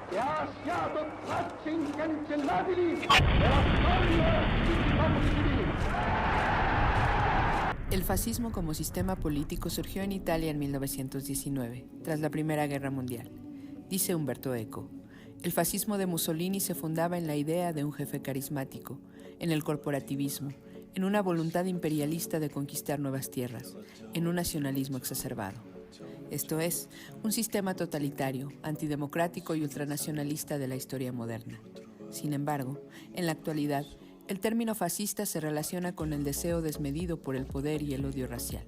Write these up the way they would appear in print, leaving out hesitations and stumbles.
che ha siato tracce incancellabili della storia di popoli civili. El fascismo como sistema político surgió en Italia en 1919, tras la Primera Guerra Mundial. Dice Umberto Eco, el fascismo de Mussolini se fundaba en la idea de un jefe carismático, en el corporativismo, en una voluntad imperialista de conquistar nuevas tierras, en un nacionalismo exacerbado. Esto es, un sistema totalitario, antidemocrático y ultranacionalista de la historia moderna. Sin embargo, en la actualidad, el término fascista se relaciona con el deseo desmedido por el poder y el odio racial.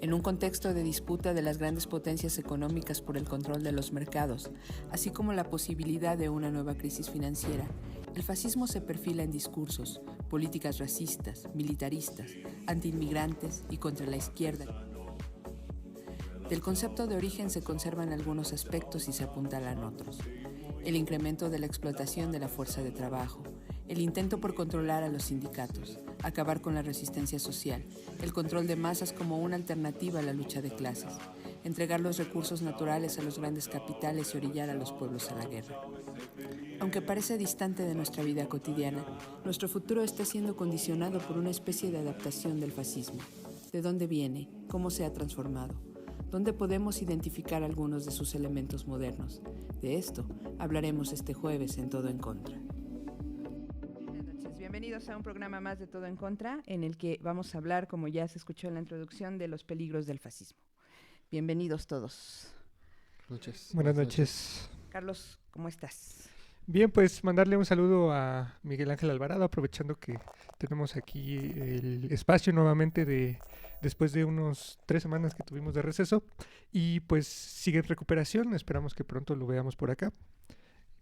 En un contexto de disputa de las grandes potencias económicas por el control de los mercados, así como la posibilidad de una nueva crisis financiera, el fascismo se perfila en discursos, políticas racistas, militaristas, antiinmigrantes y contra la izquierda. Del concepto de origen se conservan algunos aspectos y se apuntalan otros. El incremento de la explotación de la fuerza de trabajo, el intento por controlar a los sindicatos, acabar con la resistencia social, el control de masas como una alternativa a la lucha de clases, entregar los recursos naturales a los grandes capitales y orillar a los pueblos a la guerra. Aunque parece distante de nuestra vida cotidiana, nuestro futuro está siendo condicionado por una especie de adaptación del fascismo. ¿De dónde viene? ¿Cómo se ha transformado? ¿Dónde podemos identificar algunos de sus elementos modernos? De esto hablaremos este jueves en Todo en Contra. Bienvenidos a un programa más de Todo en Contra, en el que vamos a hablar, como ya se escuchó en la introducción, de los peligros del fascismo. Bienvenidos todos. Buenas noches. Carlos, ¿cómo estás? Bien, pues mandarle un saludo a Miguel Ángel Alvarado, aprovechando que tenemos aquí el espacio nuevamente después de unos 3 semanas que tuvimos de receso, y pues sigue en recuperación, esperamos que pronto lo veamos por acá.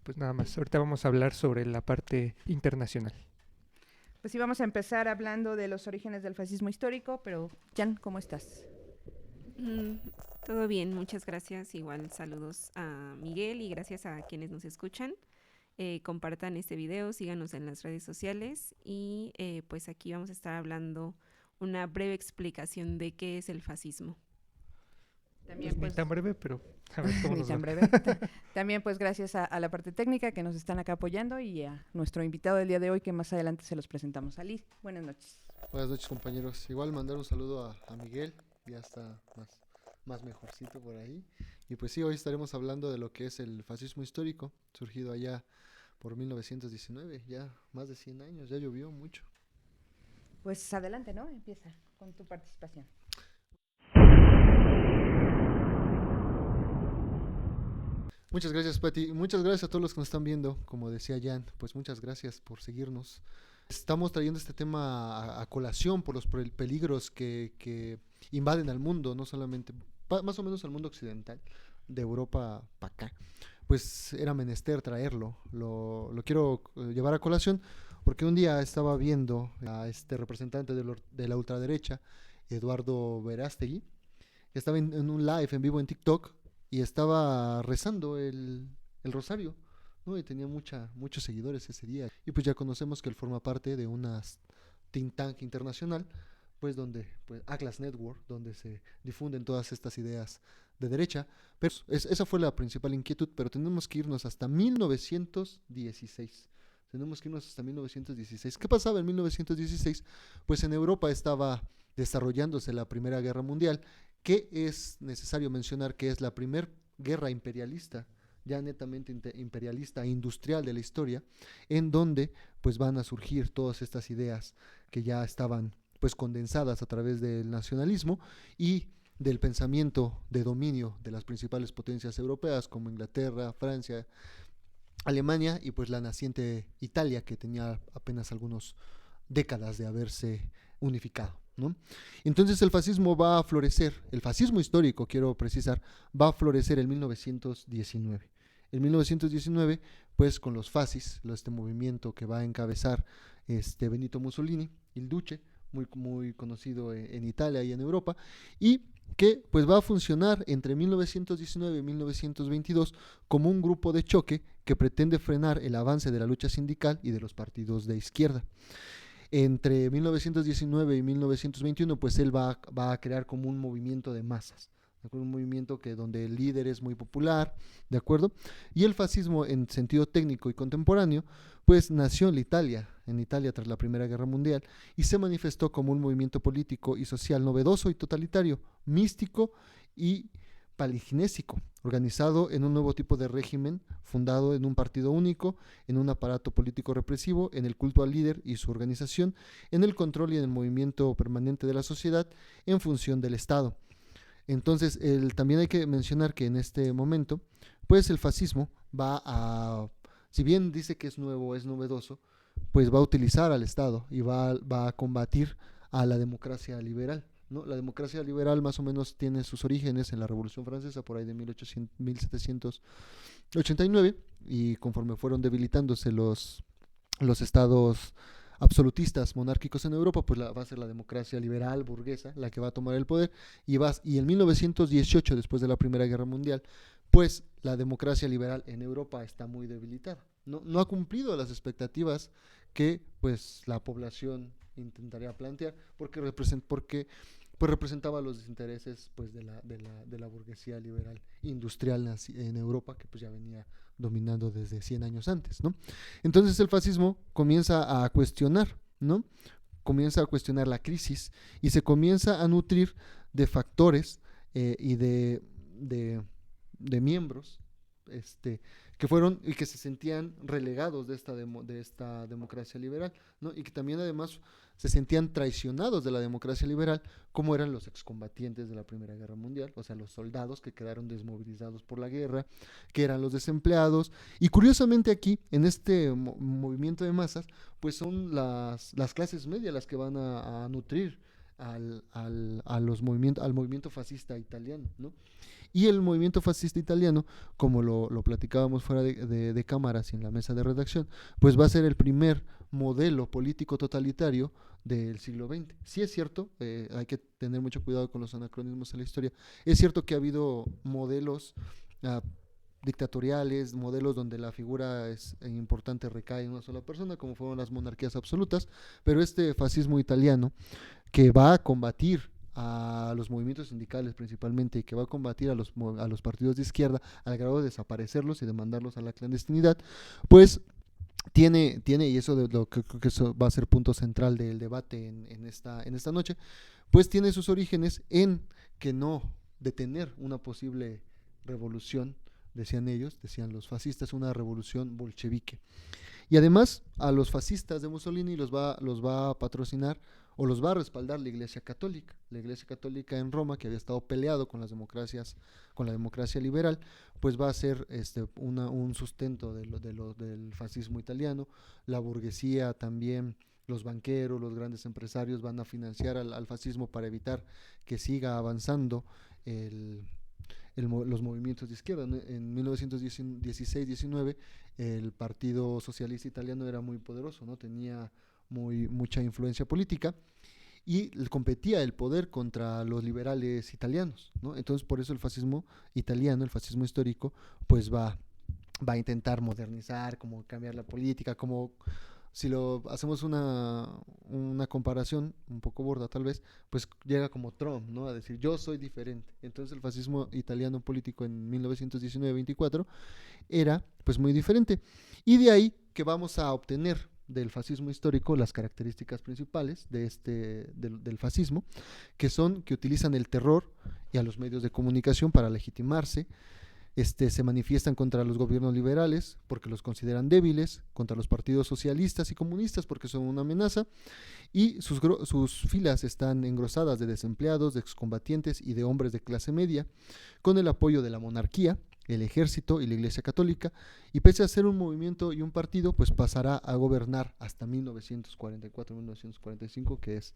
Pues nada más, ahorita vamos a hablar sobre la parte internacional. Pues sí, vamos a empezar hablando de los orígenes del fascismo histórico, pero Jan, ¿cómo estás? Todo bien, muchas gracias. Igual saludos a Miguel y gracias a quienes nos escuchan. Compartan este video, síganos en las redes sociales y pues aquí vamos a estar hablando una breve explicación de qué es el fascismo. También, pues, ni tan breve, pero a ver cómo nos va. Breve. También pues gracias a la parte técnica que nos están acá apoyando y a nuestro invitado del día de hoy, que más adelante se los presentamos. Ali, buenas noches. Buenas noches, compañeros. Igual mandar un saludo a Miguel, ya está más mejorcito por ahí. Y pues sí, hoy estaremos hablando de lo que es el fascismo histórico, surgido allá por 1919, ya más de 100 años, ya llovió mucho. Pues adelante, ¿no? Empieza con tu participación. Muchas gracias, Pati. Muchas gracias a todos los que nos están viendo. Como decía Jan, pues muchas gracias por seguirnos. Estamos trayendo este tema a colación por los peligros que invaden al mundo, no solamente, más o menos al mundo occidental, de Europa para acá. Pues era menester traerlo. Lo quiero llevar a colación porque un día estaba viendo a este representante de la ultraderecha, Eduardo Verástegui, que estaba en un live en vivo en TikTok y estaba rezando el rosario, ¿no? Y tenía muchos seguidores ese día. Y pues ya conocemos que él forma parte de una think tank internacional, pues donde, pues Atlas Network, donde se difunden todas estas ideas de derecha. Pero esa fue la principal inquietud, pero tenemos que irnos hasta 1916. ¿Qué pasaba en 1916? Pues en Europa estaba desarrollándose la Primera Guerra Mundial, que es necesario mencionar que es la primera guerra imperialista, ya netamente imperialista e industrial de la historia, en donde pues van a surgir todas estas ideas que ya estaban pues condensadas a través del nacionalismo y del pensamiento de dominio de las principales potencias europeas como Inglaterra, Francia, Alemania y pues la naciente Italia, que tenía apenas algunas décadas de haberse unificado, ¿no? Entonces el fascismo va a florecer, el fascismo histórico, quiero precisar, va a florecer en 1919. En 1919, pues con los fascis, este movimiento que va a encabezar Benito Mussolini, il Duce, muy conocido en Italia y en Europa, y que pues va a funcionar entre 1919 y 1922 como un grupo de choque que pretende frenar el avance de la lucha sindical y de los partidos de izquierda. Entre 1919 y 1921 pues él va a crear como un movimiento de masas, ¿de acuerdo? Un movimiento donde el líder es muy popular, ¿de acuerdo? Y el fascismo en sentido técnico y contemporáneo, pues nació en Italia tras la Primera Guerra Mundial, y se manifestó como un movimiento político y social novedoso y totalitario, místico y paliginésico, organizado en un nuevo tipo de régimen, fundado en un partido único, en un aparato político represivo, en el culto al líder y su organización, en el control y en el movimiento permanente de la sociedad en función del Estado. Entonces, también hay que mencionar que en este momento, pues el fascismo si bien dice que es nuevo, es novedoso, pues va a utilizar al Estado y va a combatir a la democracia liberal, ¿no? La democracia liberal más o menos tiene sus orígenes en la Revolución Francesa, por ahí de 1789, y conforme fueron debilitándose los estados absolutistas monárquicos en Europa, pues va a ser la democracia liberal burguesa la que va a tomar el poder, y en 1918, después de la Primera Guerra Mundial, pues la democracia liberal en Europa está muy debilitada, no ha cumplido las expectativas que pues la población intentaría plantear, porque pues representaba los desintereses pues de la burguesía liberal industrial en Europa, que pues ya venía dominando desde 100 años antes, ¿no? Entonces el fascismo comienza a cuestionar, ¿no? Comienza a cuestionar la crisis y se comienza a nutrir de factores y de miembros que fueron y que se sentían relegados de esta democracia liberal, ¿no? Y que también además se sentían traicionados de la democracia liberal, como eran los excombatientes de la Primera Guerra Mundial, o sea, los soldados que quedaron desmovilizados por la guerra, que eran los desempleados. Y curiosamente aquí, en este movimiento de masas, pues son las clases medias las que van a nutrir al movimiento fascista italiano, ¿no? Y el movimiento fascista italiano, como lo platicábamos fuera de cámaras y en la mesa de redacción, pues va a ser el primer modelo político totalitario del siglo XX. Sí es cierto, hay que tener mucho cuidado con los anacronismos en la historia. Es cierto que ha habido modelos dictatoriales, modelos donde la figura importante recae en una sola persona, como fueron las monarquías absolutas, pero este fascismo italiano, que va a combatir a los movimientos sindicales principalmente, y que va a combatir a los partidos de izquierda al grado de desaparecerlos y de mandarlos a la clandestinidad, pues tiene, y eso creo que eso va a ser punto central del debate en esta noche, pues tiene sus orígenes en que no detener una posible revolución, decían los fascistas, una revolución bolchevique. Y además a los fascistas de Mussolini los va a patrocinar o los va a respaldar la Iglesia Católica en Roma, que había estado peleado con la democracia liberal, pues va a ser un sustento del fascismo italiano. La burguesía también, los banqueros, los grandes empresarios van a financiar al fascismo para evitar que siga avanzando los movimientos de izquierda. En 1916-19 el Partido Socialista Italiano era muy poderoso, ¿no? Tenía mucha influencia política y competía el poder contra los liberales italianos, ¿no? Entonces por eso el fascismo italiano, el fascismo histórico, pues va a intentar modernizar, como cambiar la política, como si lo hacemos una comparación un poco burda tal vez, pues llega como Trump, ¿no? A decir yo soy diferente. Entonces el fascismo italiano político en 1919-24 era pues muy diferente, y de ahí que vamos a obtener del fascismo histórico las características principales del fascismo, que utilizan el terror y a los medios de comunicación para legitimarse. Se manifiestan contra los gobiernos liberales porque los consideran débiles, contra los partidos socialistas y comunistas porque son una amenaza, y sus filas están engrosadas de desempleados, de excombatientes y de hombres de clase media, con el apoyo de la monarquía, el ejército y la Iglesia Católica, y pese a ser un movimiento y un partido, pues pasará a gobernar hasta 1944-1945, que es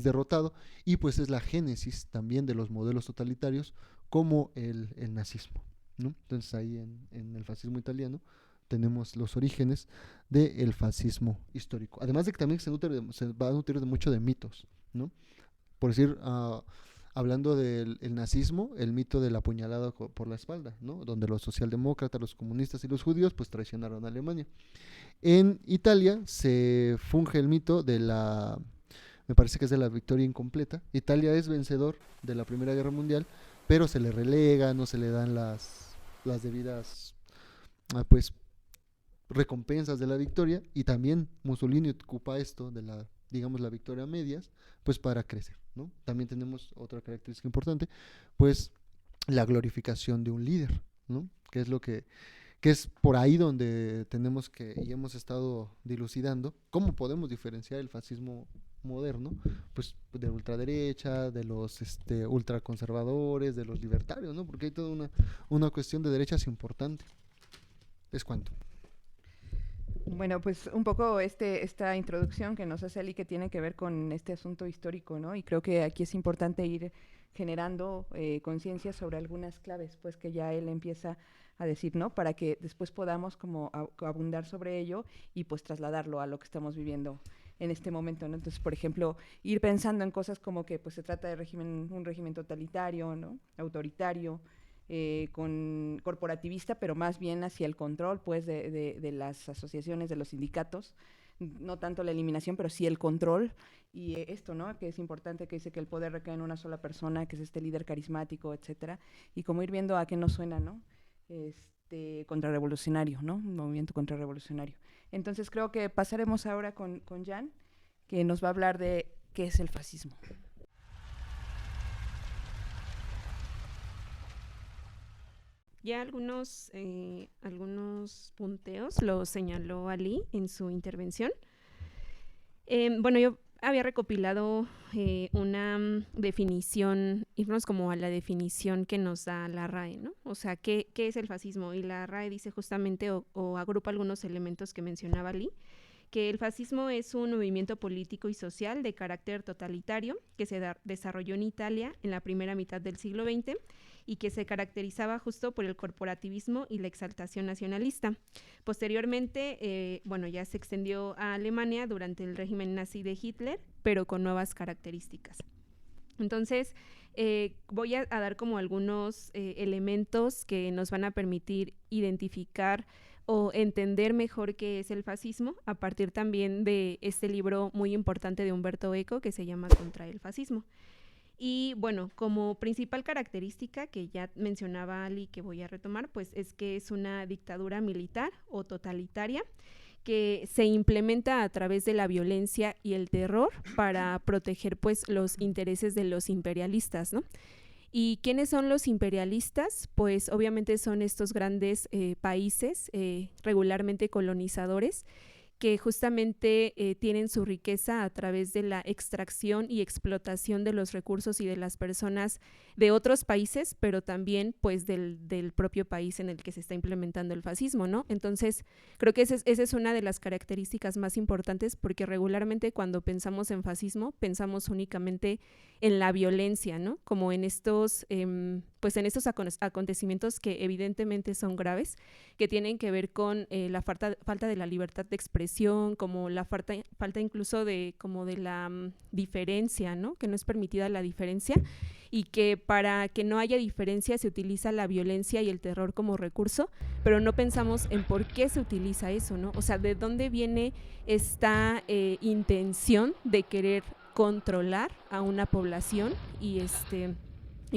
derrotado, y pues es la génesis también de los modelos totalitarios como el nazismo, ¿no? Entonces ahí en el fascismo italiano tenemos los orígenes del fascismo histórico, además de que también se va a nutrir de mucho de mitos, ¿no? Por decir, hablando del nazismo, el mito de la puñalada por la espalda, ¿no? Donde los socialdemócratas, los comunistas y los judíos pues traicionaron a Alemania. En Italia se funge el mito me parece que es de la victoria incompleta. Italia es vencedor de la Primera Guerra Mundial, pero se le relega, no se le dan las debidas pues recompensas de la victoria, y también Mussolini ocupa esto de la, digamos, la victoria a medias, pues para crecer, ¿no? También tenemos otra característica importante, pues la glorificación de un líder, ¿no? Que es lo que es por ahí donde tenemos que, y hemos estado dilucidando, cómo podemos diferenciar el fascismo moderno, pues de la ultraderecha, de los ultraconservadores, de los libertarios, ¿no? Porque hay toda una cuestión de derechas importante. Es cuanto. Bueno, pues un poco esta introducción que nos hace Ali, que tiene que ver con este asunto histórico, ¿no? Y creo que aquí es importante ir generando conciencia sobre algunas claves, pues que ya él empieza a decir, ¿no? Para que después podamos como abundar sobre ello y pues trasladarlo a lo que estamos viviendo en este momento, ¿no? Entonces, por ejemplo, ir pensando en cosas como que pues se trata de un régimen totalitario, ¿no? Autoritario, con corporativista, pero más bien hacia el control, pues, de las asociaciones, de los sindicatos, no tanto la eliminación, pero sí el control, y esto, ¿no? Que es importante, que dice que el poder recae en una sola persona, que es este líder carismático, etcétera, y como ir viendo a qué nos suena, ¿no? Contrarrevolucionario, ¿no? Un movimiento contrarrevolucionario. Entonces creo que pasaremos ahora con Jan, que nos va a hablar de qué es el fascismo. Ya algunos punteos lo señaló Ali en su intervención. Bueno, yo había recopilado una definición, irnos como a la definición que nos da la RAE, ¿no? O sea, ¿qué es el fascismo? Y la RAE dice justamente o agrupa algunos elementos que mencionaba Ali, que el fascismo es un movimiento político y social de carácter totalitario que se desarrolló en Italia en la primera mitad del siglo XX y que se caracterizaba justo por el corporativismo y la exaltación nacionalista. Posteriormente, bueno, ya se extendió a Alemania durante el régimen nazi de Hitler, pero con nuevas características. Entonces, voy a dar como algunos elementos que nos van a permitir identificar o entender mejor qué es el fascismo, a partir también de este libro muy importante de Umberto Eco que se llama Contra el fascismo. Y bueno, como principal característica que ya mencionaba Ali, que voy a retomar, pues es que es una dictadura militar o totalitaria que se implementa a través de la violencia y el terror para proteger pues los intereses de los imperialistas, ¿no? ¿Y quiénes son los imperialistas? Pues obviamente son estos grandes países regularmente colonizadores que justamente tienen su riqueza a través de la extracción y explotación de los recursos y de las personas de otros países, pero también pues del propio país en el que se está implementando el fascismo, ¿no? Entonces, creo que esa es una de las características más importantes, porque regularmente cuando pensamos en fascismo, pensamos únicamente en la violencia, ¿no? Como en estos, pues en estos acontecimientos que evidentemente son graves, que tienen que ver con la falta de la libertad de expresión, como la falta incluso de la diferencia, ¿no? Que no es permitida la diferencia, y que para que no haya diferencia se utiliza la violencia y el terror como recurso, pero no pensamos en por qué se utiliza eso, ¿no? O sea, ¿de dónde viene esta intención de querer controlar a una población y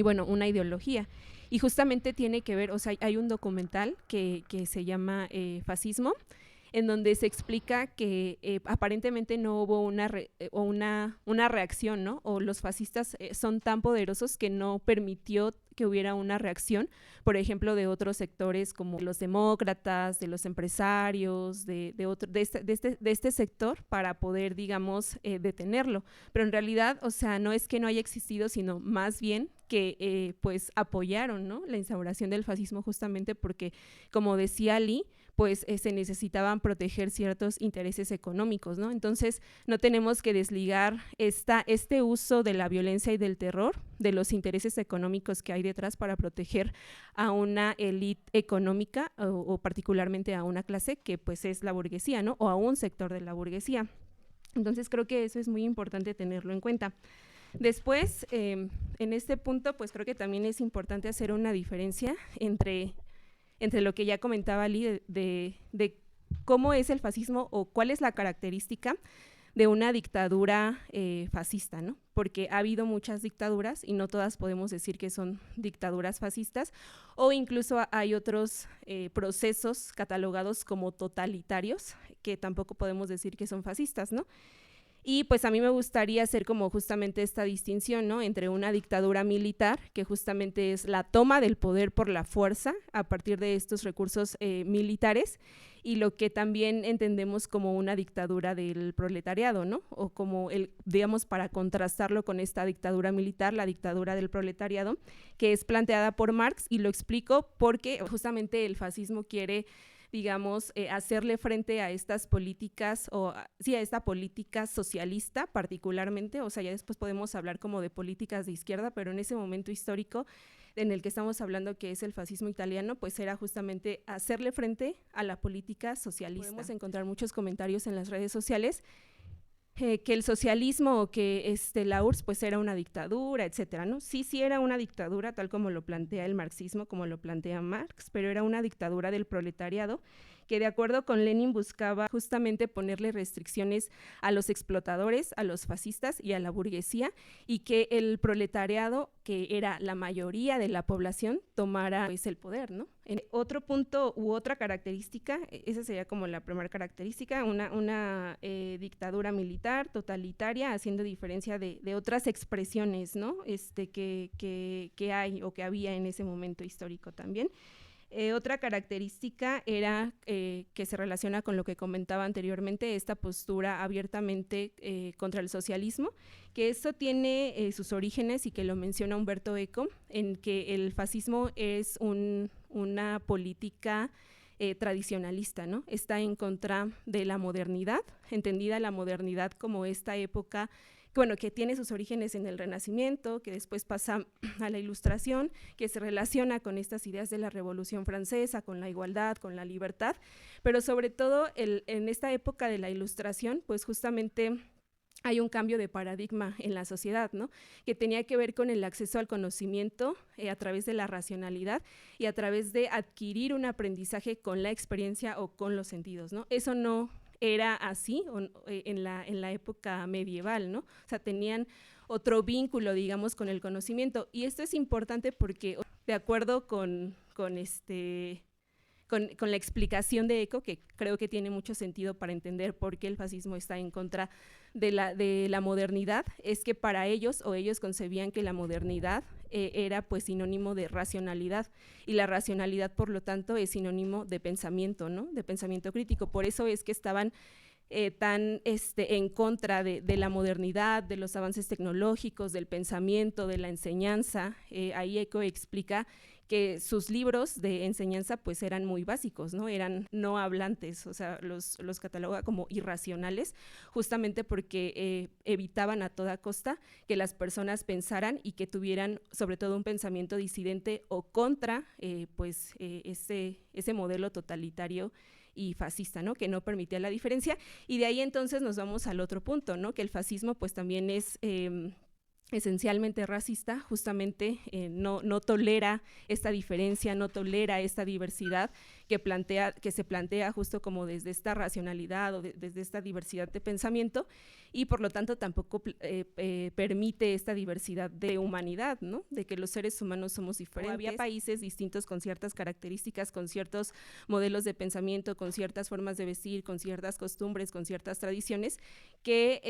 bueno, una ideología? Y justamente tiene que ver, o sea, hay un documental que se llama Fascismo, en donde se explica que aparentemente no hubo una reacción, ¿no? O los fascistas son tan poderosos que no permitió que hubiera una reacción, por ejemplo, de otros sectores como los demócratas, de los empresarios, de este sector, para poder, digamos, detenerlo. Pero en realidad, o sea, no es que no haya existido, sino más bien que pues apoyaron, ¿no? La instauración del fascismo, justamente porque, como decía Ali, pues se necesitaban proteger ciertos intereses económicos, ¿no? Entonces, no tenemos que desligar este uso de la violencia y del terror de los intereses económicos que hay detrás para proteger a una élite económica o particularmente a una clase que pues es la burguesía, ¿no? O a un sector de la burguesía. Entonces, creo que eso es muy importante tenerlo en cuenta. Después, en este punto, pues creo que también es importante hacer una diferencia entre lo que ya comentaba Ali de cómo es el fascismo o cuál es la característica de una dictadura fascista, ¿no? Porque ha habido muchas dictaduras y no todas podemos decir que son dictaduras fascistas, o incluso hay otros procesos catalogados como totalitarios que tampoco podemos decir que son fascistas, ¿no? Y pues a mí me gustaría hacer como justamente esta distinción, ¿no? Entre una dictadura militar, que justamente es la toma del poder por la fuerza a partir de estos recursos militares, y lo que también entendemos como una dictadura del proletariado, ¿no? O como, digamos, para contrastarlo con esta dictadura militar, la dictadura del proletariado, que es planteada por Marx, y lo explico porque justamente el fascismo quiere, digamos, hacerle frente a estas políticas, a esta política socialista particularmente, o sea, ya después podemos hablar como de políticas de izquierda, pero en ese momento histórico en el que estamos hablando, que es el fascismo italiano, pues era justamente hacerle frente a la política socialista. Podemos encontrar muchos comentarios en las redes sociales que el socialismo o que la URSS pues era una dictadura, etcétera, ¿no? Sí era una dictadura tal como lo plantea el marxismo, como lo plantea Marx, pero era una dictadura del proletariado que de acuerdo con Lenin buscaba justamente ponerle restricciones a los explotadores, a los fascistas y a la burguesía, y que el proletariado, que era la mayoría de la población, tomara pues el poder, ¿no? Otro punto u otra característica, esa sería como la primera característica, una dictadura militar totalitaria, haciendo diferencia de otras expresiones, ¿no? Que hay o que había en ese momento histórico también. Otra característica era que se relaciona con lo que comentaba anteriormente, esta postura abiertamente contra el socialismo, que esto tiene sus orígenes y que lo menciona Umberto Eco, en que el fascismo es una política tradicionalista, ¿no? Está en contra de la modernidad, entendida la modernidad como esta época que tiene sus orígenes en el Renacimiento, que después pasa a la Ilustración, que se relaciona con estas ideas de la Revolución Francesa, con la igualdad, con la libertad, pero sobre todo en esta época de la Ilustración, pues justamente hay un cambio de paradigma en la sociedad, ¿no? Que tenía que ver con el acceso al conocimiento a través de la racionalidad y a través de adquirir un aprendizaje con la experiencia o con los sentidos, ¿no? Eso no era así en la época medieval, ¿no? O sea, tenían otro vínculo, digamos, con el conocimiento. Y esto es importante porque, de acuerdo con la explicación de Eco, que creo que tiene mucho sentido para entender por qué el fascismo está en contra de la modernidad, es que para ellos, o ellos concebían que la modernidad era pues sinónimo de racionalidad, y la racionalidad, por lo tanto, es sinónimo de pensamiento, ¿no? De pensamiento crítico. Por eso es que estaban tan en contra de la modernidad, de los avances tecnológicos, del pensamiento, de la enseñanza. Ahí Eco explica que sus libros de enseñanza pues eran muy básicos, ¿no? Eran no hablantes, o sea, los cataloga como irracionales, justamente porque evitaban a toda costa que las personas pensaran y que tuvieran sobre todo un pensamiento disidente o contra ese modelo totalitario y fascista, ¿no? Que no permitía la diferencia. Y de ahí entonces nos vamos al otro punto, ¿no? Que el fascismo pues también es esencialmente racista, justamente no tolera esta diferencia, no tolera esta diversidad que se plantea justo como desde esta racionalidad o desde esta diversidad de pensamiento, y por lo tanto tampoco permite esta diversidad de humanidad, ¿no? De que los seres humanos somos diferentes. Había países distintos con ciertas características, con ciertos modelos de pensamiento, con ciertas formas de vestir, con ciertas costumbres, con ciertas tradiciones que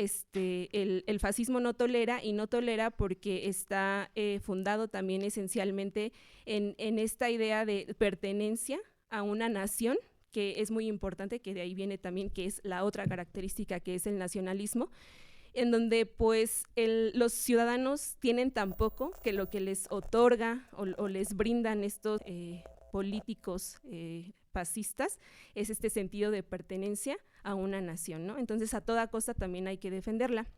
el fascismo no tolera, y no tolera porque está fundado también esencialmente en esta idea de pertenencia a una nación, que es muy importante, que de ahí viene también, que es la otra característica, que es el nacionalismo, en donde pues los ciudadanos tienen tan poco que lo que les otorga o les brindan estos políticos fascistas es este sentido de pertenencia a una nación, ¿no? Entonces a toda costa también hay que defenderla.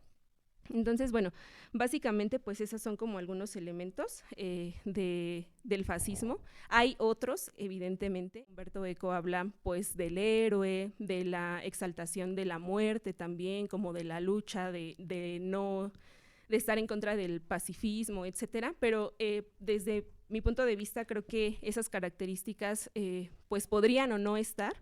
Entonces, bueno, básicamente pues esos son como algunos elementos del fascismo. Hay otros, evidentemente. Umberto Eco habla pues del héroe, de la exaltación de la muerte también, como de la lucha, de estar en contra del pacifismo, etcétera, pero desde mi punto de vista creo que esas características pues podrían o no estar,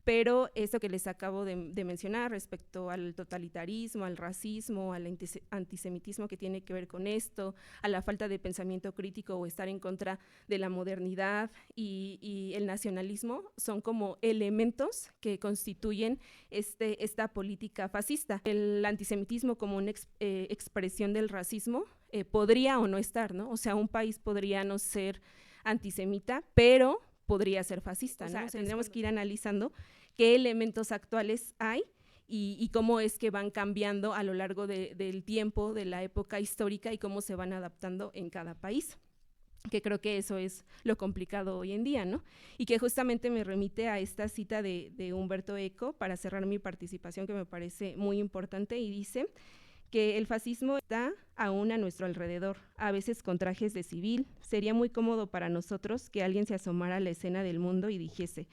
pero eso que les acabo de mencionar respecto al totalitarismo, al racismo, al antisemitismo que tiene que ver con esto, a la falta de pensamiento crítico o estar en contra de la modernidad y el nacionalismo, son como elementos que constituyen esta política fascista. El antisemitismo como una expresión del racismo podría o no estar, ¿no? O sea, un país podría no ser antisemita, pero podría ser fascista, ¿no? O sea, tendríamos que ir analizando qué elementos actuales hay y cómo es que van cambiando a lo largo del tiempo, de la época histórica, y cómo se van adaptando en cada país, que creo que eso es lo complicado hoy en día, ¿no? Y que justamente me remite a esta cita de Umberto Eco para cerrar mi participación, que me parece muy importante, y dice que el fascismo está aún a nuestro alrededor, a veces con trajes de civil. Sería muy cómodo para nosotros que alguien se asomara a la escena del mundo y dijese: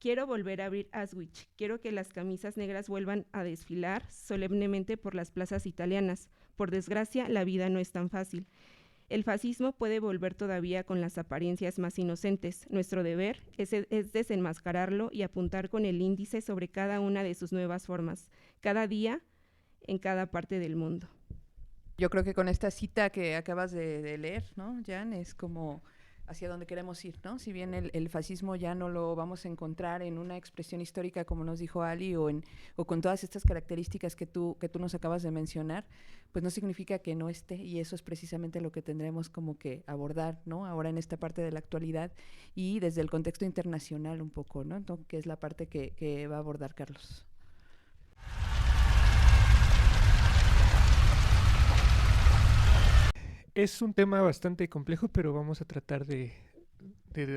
quiero volver a abrir Auschwitz, quiero que las camisas negras vuelvan a desfilar solemnemente por las plazas italianas. Por desgracia, la vida no es tan fácil. El fascismo puede volver todavía con las apariencias más inocentes. Nuestro deber es desenmascararlo y apuntar con el índice sobre cada una de sus nuevas formas, cada día, en cada parte del mundo. Yo creo que con esta cita que acabas de leer, ¿no, Jan? Es como hacia dónde queremos ir, ¿no? Si bien el fascismo ya no lo vamos a encontrar en una expresión histórica, como nos dijo Ali, o con todas estas características que tú nos acabas de mencionar, pues no significa que no esté, y eso es precisamente lo que tendremos como que abordar, ¿no? Ahora en esta parte de la actualidad y desde el contexto internacional un poco, ¿no? Entonces, que es la parte que va a abordar Carlos. Es un tema bastante complejo, pero vamos a tratar de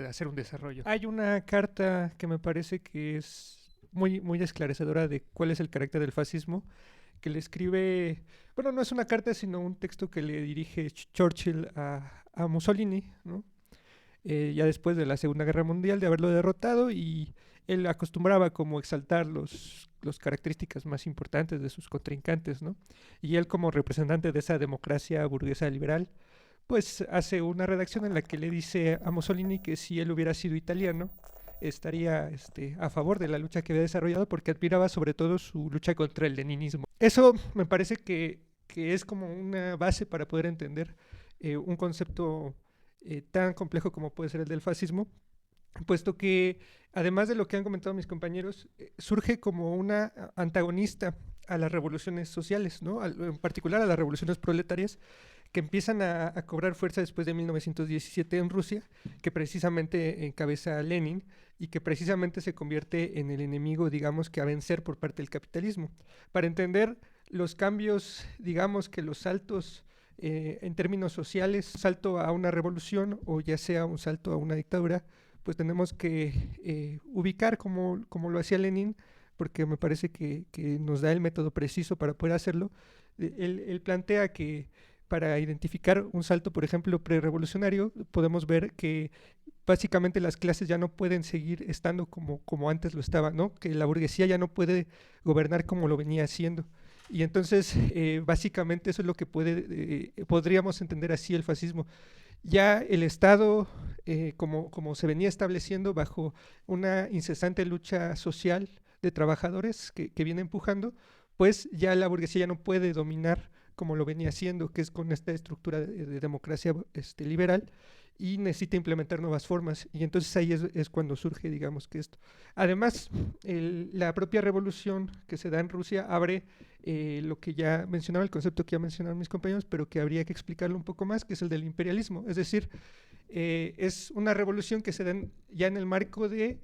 hacer un desarrollo. Hay una carta que me parece que es muy, muy esclarecedora de cuál es el carácter del fascismo, que le escribe, bueno, no es una carta, sino un texto que le dirige Churchill a Mussolini, ¿no? Ya después de la Segunda Guerra Mundial, de haberlo derrotado, y él acostumbraba como exaltar las características más importantes de sus contrincantes, ¿no? Y él, como representante de esa democracia burguesa liberal, pues hace una redacción en la que le dice a Mussolini que si él hubiera sido italiano, estaría a favor de la lucha que había desarrollado, porque admiraba sobre todo su lucha contra el leninismo. Eso me parece que es como una base para poder entender un concepto tan complejo como puede ser el del fascismo, puesto que, además de lo que han comentado mis compañeros, surge como una antagonista a las revoluciones sociales, ¿no? En particular a las revoluciones proletarias, que empiezan a cobrar fuerza después de 1917 en Rusia, que precisamente encabeza Lenin, y que precisamente se convierte en el enemigo, digamos, que a vencer por parte del capitalismo. Para entender los cambios, digamos que los saltos en términos sociales, salto a una revolución o ya sea un salto a una dictadura, pues tenemos que ubicar como lo hacía Lenin, porque me parece que nos da el método preciso para poder hacerlo. Él plantea que para identificar un salto, por ejemplo, prerevolucionario, podemos ver que básicamente las clases ya no pueden seguir estando como antes lo estaban, ¿no? Que la burguesía ya no puede gobernar como lo venía haciendo. Y entonces, básicamente eso es lo que podríamos entender así el fascismo. Ya el Estado, como se venía estableciendo bajo una incesante lucha social de trabajadores que viene empujando, pues ya la burguesía ya no puede dominar como lo venía haciendo, que es con esta estructura de democracia liberal, y necesita implementar nuevas formas, y entonces ahí es cuando surge, digamos, que esto. Además, la propia revolución que se da en Rusia abre lo que ya mencionaba, el concepto que ya mencionaron mis compañeros, pero que habría que explicarlo un poco más, que es el del imperialismo. Es decir, es una revolución que se da ya en el marco de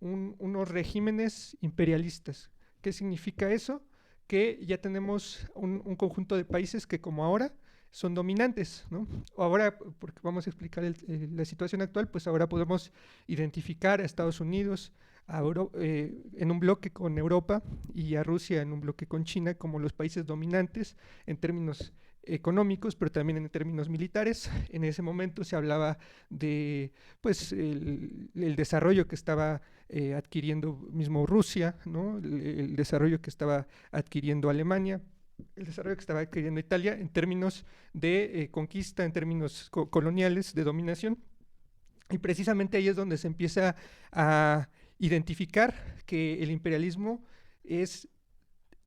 unos regímenes imperialistas. ¿Qué significa eso? Que ya tenemos un conjunto de países que, como ahora, son dominantes, ¿no? Ahora, porque vamos a explicar la situación actual, pues ahora podemos identificar a Estados Unidos en un bloque con Europa y a Rusia en un bloque con China como los países dominantes en términos económicos, pero también en términos militares. En ese momento se hablaba de pues el desarrollo que estaba adquiriendo mismo Rusia, ¿no? El desarrollo que estaba adquiriendo Alemania, el desarrollo que estaba adquiriendo Italia en términos de conquista, en términos coloniales, de dominación. Y precisamente ahí es donde se empieza a identificar que el imperialismo es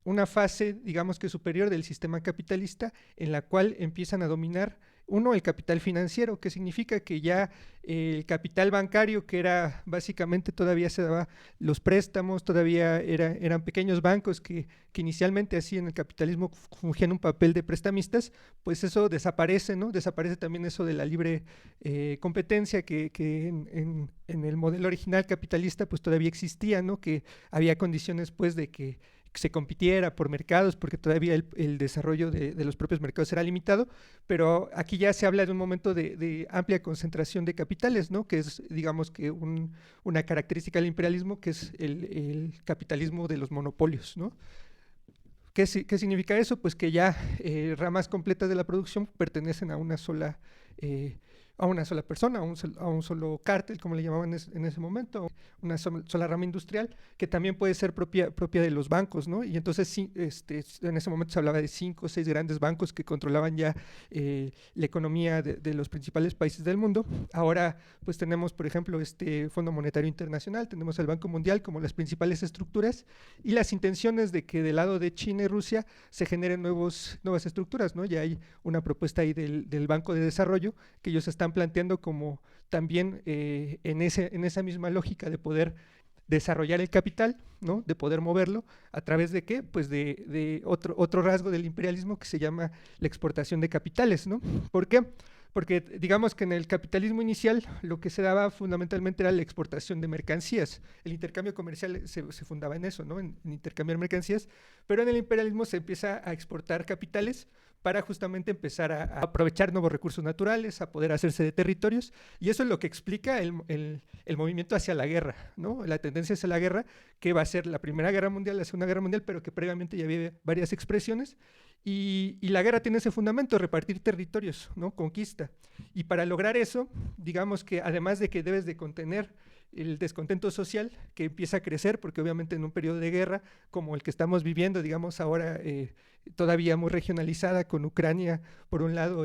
una fase, digamos que superior del sistema capitalista, en la cual empiezan a dominar, uno, el capital financiero, que significa que ya el capital bancario, que era básicamente todavía se daba los préstamos, todavía eran pequeños bancos que inicialmente así en el capitalismo fungían un papel de prestamistas, pues eso desaparece, ¿no? Desaparece también eso de la libre competencia que en el modelo original capitalista pues todavía existía, ¿no? Que había condiciones pues de que se compitiera por mercados, porque todavía el desarrollo de los propios mercados era limitado, pero aquí ya se habla de un momento de amplia concentración de capitales, ¿no? Que es, digamos que una característica del imperialismo, que es el capitalismo de los monopolios, ¿no? ¿Qué significa eso? Pues que ya ramas completas de la producción pertenecen a una sola persona, a un solo cártel, como le llamaban en ese momento, una sola rama industrial, que también puede ser propia de los bancos, ¿no? Y entonces sí, en ese momento se hablaba de 5 o 6 grandes bancos que controlaban ya la economía de los principales países del mundo. Ahora pues tenemos, por ejemplo, Fondo Monetario Internacional, tenemos el Banco Mundial como las principales estructuras, y las intenciones de que del lado de China y Rusia se generen nuevas estructuras, ¿no? Ya hay una propuesta ahí del Banco de Desarrollo que ellos están planteando como también en esa misma lógica de poder desarrollar el capital, ¿no? De poder moverlo, ¿a través de qué? Pues de otro rasgo del imperialismo que se llama la exportación de capitales, ¿no? ¿Por qué? Porque digamos que en el capitalismo inicial lo que se daba fundamentalmente era la exportación de mercancías. El intercambio comercial se fundaba en eso, ¿no? En intercambiar mercancías, pero en el imperialismo se empieza a exportar capitales para justamente empezar a aprovechar nuevos recursos naturales, a poder hacerse de territorios, y eso es lo que explica el movimiento hacia la guerra, ¿no? La tendencia hacia la guerra, que va a ser la Primera Guerra Mundial, la Segunda Guerra Mundial, pero que previamente ya había varias expresiones, y la guerra tiene ese fundamento, repartir territorios, ¿no? Conquista. Y para lograr eso, digamos que además de que debes de contener el descontento social que empieza a crecer, porque obviamente en un periodo de guerra como el que estamos viviendo, digamos ahora todavía muy regionalizada, con Ucrania por un lado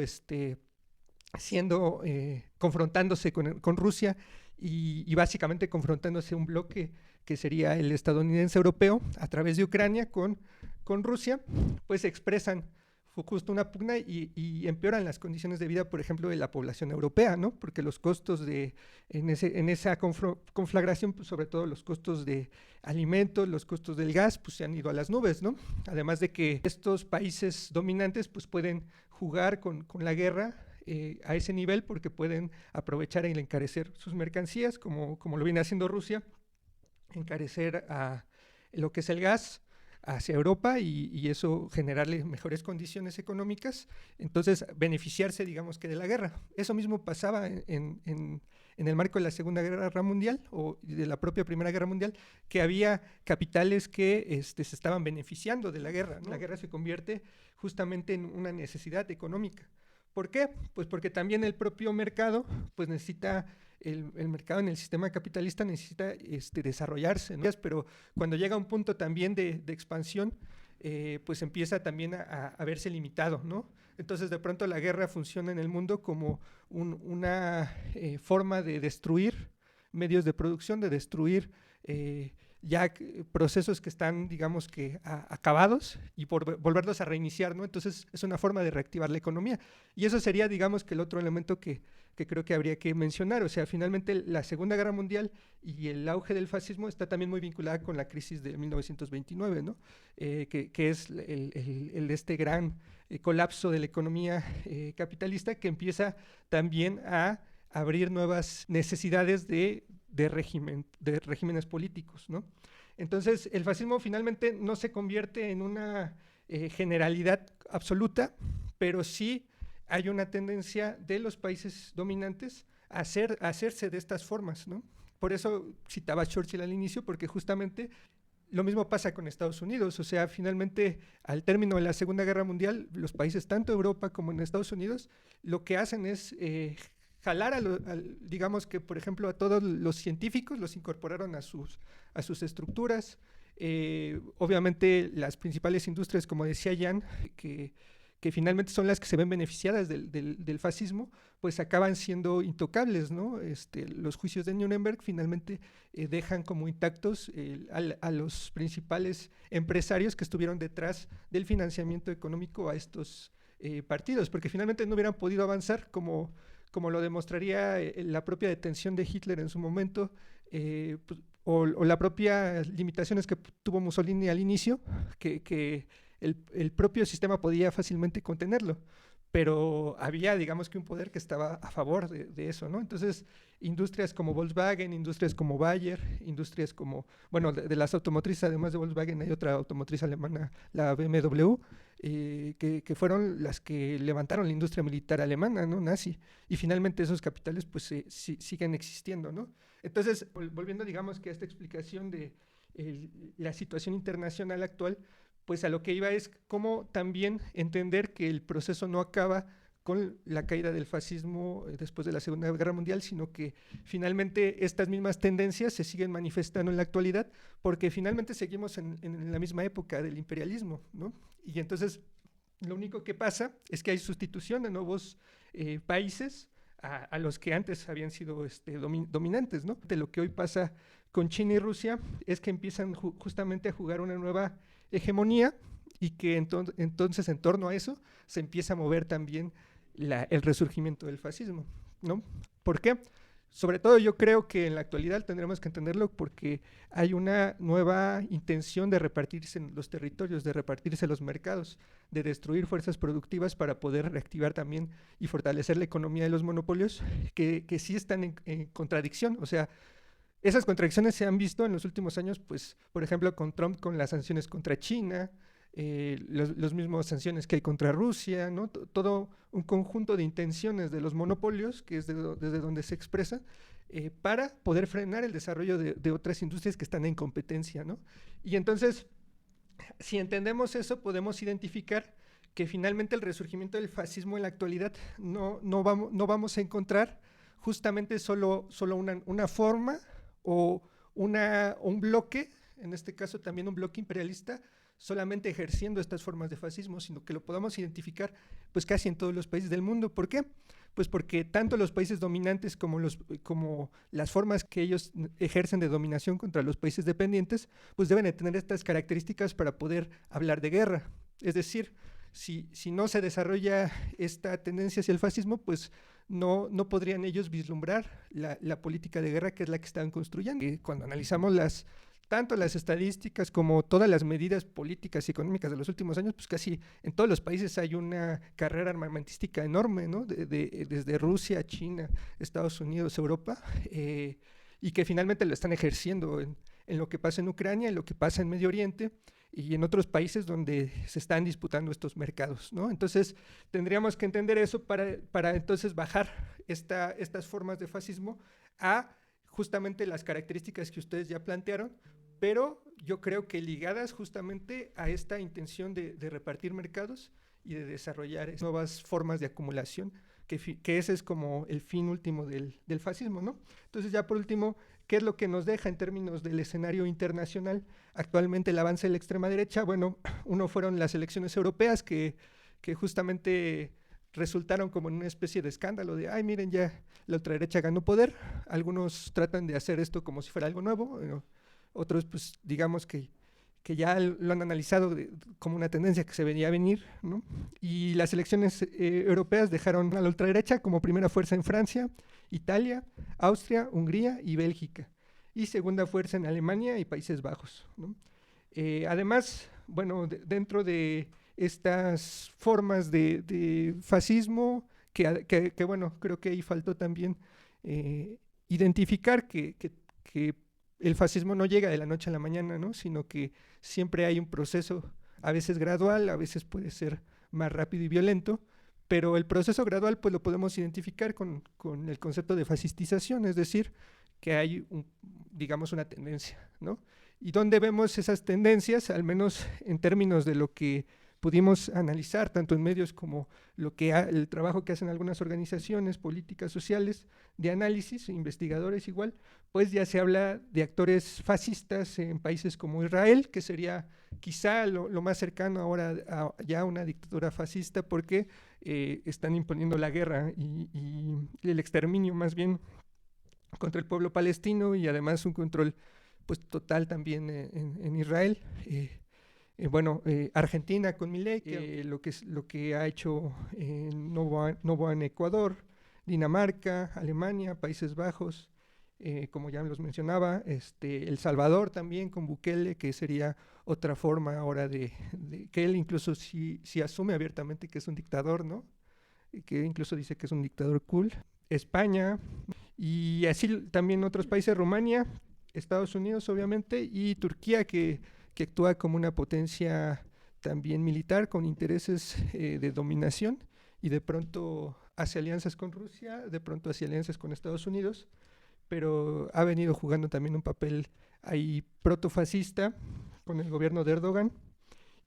confrontándose con Rusia y básicamente confrontándose un bloque que sería el estadounidense europeo a través de Ucrania con Rusia, pues expresan justo una pugna y empeoran las condiciones de vida, por ejemplo, de la población europea, ¿no? Porque los costos en esa conflagración, pues, sobre todo los costos de alimentos, los costos del gas, pues se han ido a las nubes, ¿no? Además de que estos países dominantes pues pueden jugar con la guerra a ese nivel, porque pueden aprovechar y encarecer sus mercancías, como lo viene haciendo Rusia, encarecer a lo que es el gas hacia Europa y eso generarle mejores condiciones económicas, entonces beneficiarse, digamos, que de la guerra. Eso mismo pasaba en el marco de la Segunda Guerra Mundial o de la propia Primera Guerra Mundial, que había capitales que se estaban beneficiando de la guerra, ¿no? La guerra se convierte justamente en una necesidad económica. ¿Por qué? Pues porque también el propio mercado pues necesita el mercado en el sistema capitalista necesita desarrollarse, ¿no? Pero cuando llega a un punto también de expansión, pues empieza también a verse limitado, ¿no? Entonces de pronto la guerra funciona en el mundo como una forma de destruir medios de producción, de destruir ya procesos que están, digamos que acabados y por volverlos a reiniciar, ¿no? Entonces es una forma de reactivar la economía. Y eso sería, digamos, que el otro elemento que creo que habría que mencionar. O sea, finalmente la Segunda Guerra Mundial y el auge del fascismo está también muy vinculada con la crisis de 1929, ¿no? Que es el gran colapso de la economía capitalista, que empieza también a abrir nuevas necesidades de regímenes políticos, ¿no? Entonces, el fascismo finalmente no se convierte en una generalidad absoluta, pero sí hay una tendencia de los países dominantes a hacerse de estas formas, ¿no? Por eso citaba a Churchill al inicio, porque justamente lo mismo pasa con Estados Unidos. O sea, finalmente, al término de la Segunda Guerra Mundial, los países, tanto Europa como en Estados Unidos, lo que hacen es jalar digamos que, por ejemplo, a todos los científicos, los incorporaron a sus estructuras. Obviamente, las principales industrias, como decía Jan, que que finalmente son las que se ven beneficiadas del fascismo, pues acaban siendo intocables, ¿no? Los juicios de Nuremberg finalmente dejan como intactos a los principales empresarios que estuvieron detrás del financiamiento económico a estos partidos, porque finalmente no hubieran podido avanzar como lo demostraría la propia detención de Hitler en su momento, pues, o las propias limitaciones que tuvo Mussolini al inicio, que el propio sistema podía fácilmente contenerlo, pero había, digamos que un poder que estaba a favor de eso, ¿no? Entonces, industrias como Volkswagen, industrias como Bayer, industrias como, bueno, de las automotrices, además de Volkswagen, hay otra automotriz alemana, la BMW, que fueron las que levantaron la industria militar alemana, ¿no? Nazi, y finalmente esos capitales pues siguen existiendo, ¿no? Entonces, volviendo, digamos, que a esta explicación de la situación internacional actual, pues a lo que iba es cómo también entender que el proceso no acaba con la caída del fascismo después de la Segunda Guerra Mundial, sino que finalmente estas mismas tendencias se siguen manifestando en la actualidad, porque finalmente seguimos en la misma época del imperialismo, ¿no? Y entonces lo único que pasa es que hay sustitución de nuevos países a los que antes habían sido dominantes, ¿no? De lo que hoy pasa con China y Rusia es que empiezan justamente a jugar una nueva hegemonía y que entonces en torno a eso se empieza a mover también el resurgimiento del fascismo, ¿no? ¿Por qué? Sobre todo yo creo que en la actualidad tendremos que entenderlo porque hay una nueva intención de repartirse en los territorios, de repartirse los mercados, de destruir fuerzas productivas para poder reactivar también y fortalecer la economía de los monopolios que sí están en contradicción, o sea, esas contradicciones se han visto en los últimos años, pues, por ejemplo, con Trump, con las sanciones contra China, los mismos sanciones que hay contra Rusia, ¿no? Todo un conjunto de intenciones de los monopolios, que es desde donde se expresa, para poder frenar el desarrollo de otras industrias que están en competencia, ¿no? Y entonces, si entendemos eso, podemos identificar que finalmente el resurgimiento del fascismo en la actualidad no vamos a encontrar justamente solo una forma o un bloque, en este caso también un bloque imperialista, solamente ejerciendo estas formas de fascismo, sino que lo podamos identificar pues casi en todos los países del mundo. ¿Por qué? Pues porque tanto los países dominantes como las formas que ellos ejercen de dominación contra los países dependientes, pues deben de tener estas características para poder hablar de guerra. Es decir, si no se desarrolla esta tendencia hacia el fascismo, pues no podrían ellos vislumbrar la política de guerra que es la que están construyendo. Y cuando analizamos tanto las estadísticas como todas las medidas políticas y económicas de los últimos años, pues casi en todos los países hay una carrera armamentística enorme, ¿no? Desde Rusia, China, Estados Unidos, Europa, y que finalmente lo están ejerciendo en lo que pasa en Ucrania, en lo que pasa en Medio Oriente y en otros países donde se están disputando estos mercados, ¿no? Entonces tendríamos que entender eso para entonces bajar estas formas de fascismo a justamente las características que ustedes ya plantearon, pero yo creo que ligadas justamente a esta intención de repartir mercados y de desarrollar nuevas formas de acumulación, que ese es como el fin último del fascismo, ¿no? Entonces ya por último, ¿qué es lo que nos deja en términos del escenario internacional actualmente el avance de la extrema derecha? Bueno, uno fueron las elecciones europeas que justamente resultaron como en una especie de escándalo de, ay, miren, ya la ultraderecha ganó poder. Algunos tratan de hacer esto como si fuera algo nuevo, otros pues digamos que ya lo han analizado como una tendencia que se venía a venir, ¿no? Y las elecciones europeas dejaron a la ultraderecha como primera fuerza en Francia, Italia, Austria, Hungría y Bélgica, y segunda fuerza en Alemania y Países Bajos, ¿no? Además, bueno, dentro de estas formas de fascismo, que bueno, creo que ahí faltó también identificar que el fascismo no llega de la noche a la mañana, ¿no? Sino que siempre hay un proceso, a veces gradual, a veces puede ser más rápido y violento, pero el proceso gradual pues lo podemos identificar con el concepto de fascistización, es decir, que hay digamos una tendencia, ¿no? Y donde vemos esas tendencias, al menos en términos de lo que pudimos analizar tanto en medios como el trabajo que hacen algunas organizaciones políticas sociales de análisis, investigadores igual, pues ya se habla de actores fascistas en países como Israel, que sería quizá lo más cercano ahora a ya una dictadura fascista, porque están imponiendo la guerra y el exterminio más bien contra el pueblo palestino, y además un control pues total también en Israel. Argentina con Milei, lo que ha hecho Novoa en Ecuador, Dinamarca, Alemania, Países Bajos, como ya los mencionaba, El Salvador también con Bukele, que sería otra forma ahora de que él incluso sí asume abiertamente que es un dictador, ¿no? Que incluso dice que es un dictador cool. España, y así también otros países, Rumania, Estados Unidos obviamente, y Turquía, que actúa como una potencia también militar con intereses de dominación, y de pronto hace alianzas con Rusia, de pronto hace alianzas con Estados Unidos, pero ha venido jugando también un papel ahí protofascista con el gobierno de Erdogan.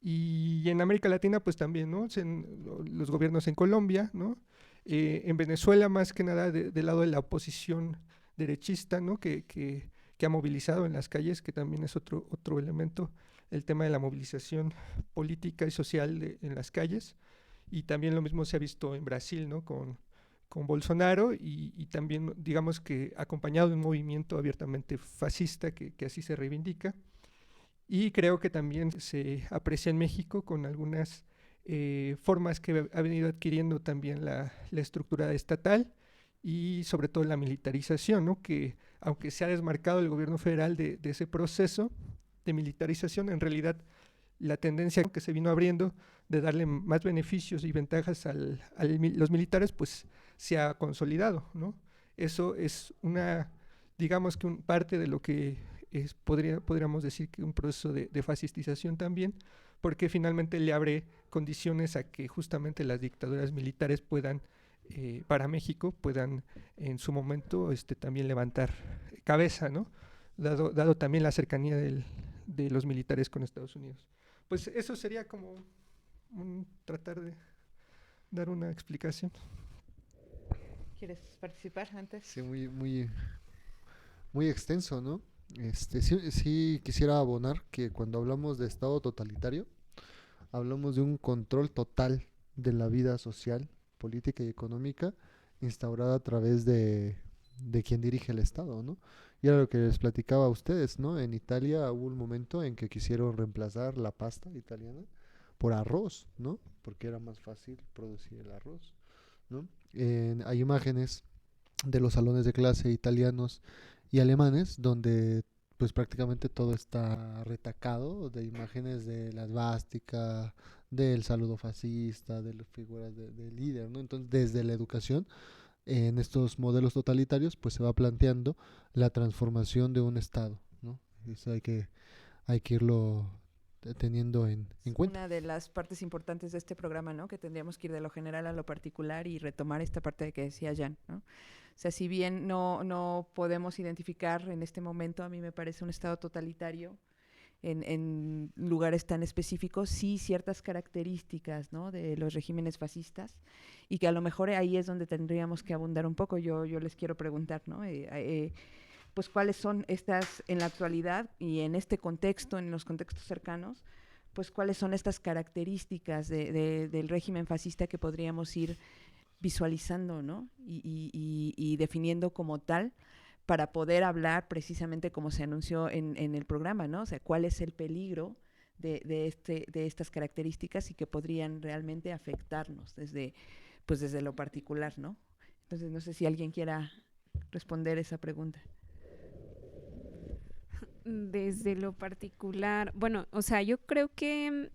Y en América Latina pues también, ¿no? Los gobiernos en Colombia, ¿no? En Venezuela más que nada del lado de la oposición derechista, ¿no? Que ha movilizado en las calles, que también es otro elemento, el tema de la movilización política y social en las calles. Y también lo mismo se ha visto en Brasil, ¿no? Con Bolsonaro, y también digamos que acompañado de un movimiento abiertamente fascista que así se reivindica. Y creo que también se aprecia en México con algunas formas que ha venido adquiriendo también la estructura estatal, y sobre todo la militarización, ¿no? Que aunque se ha desmarcado el gobierno federal de ese proceso de militarización, en realidad la tendencia que se vino abriendo de darle más beneficios y ventajas los militares, pues se ha consolidado, ¿no? Eso es digamos que parte de lo que podríamos decir que un proceso de fascistización también, porque finalmente le abre condiciones a que justamente las dictaduras militares puedan, para México, puedan en su momento también levantar cabeza, ¿no? Dado también la cercanía de los militares con Estados Unidos. Pues eso sería como tratar de dar una explicación. ¿Quieres participar antes? Sí, muy extenso, ¿no? Sí quisiera abonar que cuando hablamos de Estado totalitario, hablamos de un control total de la vida social, política y económica instaurada a través de quien dirige el Estado, ¿no? Y era lo que les platicaba a ustedes, ¿no? En Italia hubo un momento en que quisieron reemplazar la pasta italiana por arroz, ¿no? Porque era más fácil producir el arroz, ¿no? Hay imágenes de los salones de clase italianos y alemanes donde pues prácticamente todo está retacado de imágenes de la esvástica, del saludo fascista, de las figuras de líder, ¿no? Entonces, desde la educación, en estos modelos totalitarios, pues se va planteando la transformación de un Estado, ¿no? Eso hay que irlo teniendo en cuenta. Una de las partes importantes de este programa, ¿no? Que tendríamos que ir de lo general a lo particular y retomar esta parte de que decía Jan, ¿no? O sea, si bien no podemos identificar en este momento, a mí me parece un Estado totalitario en lugares tan específicos, sí ciertas características, ¿no? De los regímenes fascistas, y que a lo mejor ahí es donde tendríamos que abundar un poco. Yo les quiero preguntar, ¿no? Pues cuáles son estas, en la actualidad y en este contexto, en los contextos cercanos, pues cuáles son estas características del régimen fascista que podríamos ir visualizando, ¿no? Y definiendo como tal, para poder hablar precisamente como se anunció en el programa, ¿no? O sea, cuál es el peligro de estas características y que podrían realmente afectarnos desde lo particular, ¿no? Entonces, no sé si alguien quiera responder esa pregunta. Desde lo particular, bueno, o sea, yo creo que,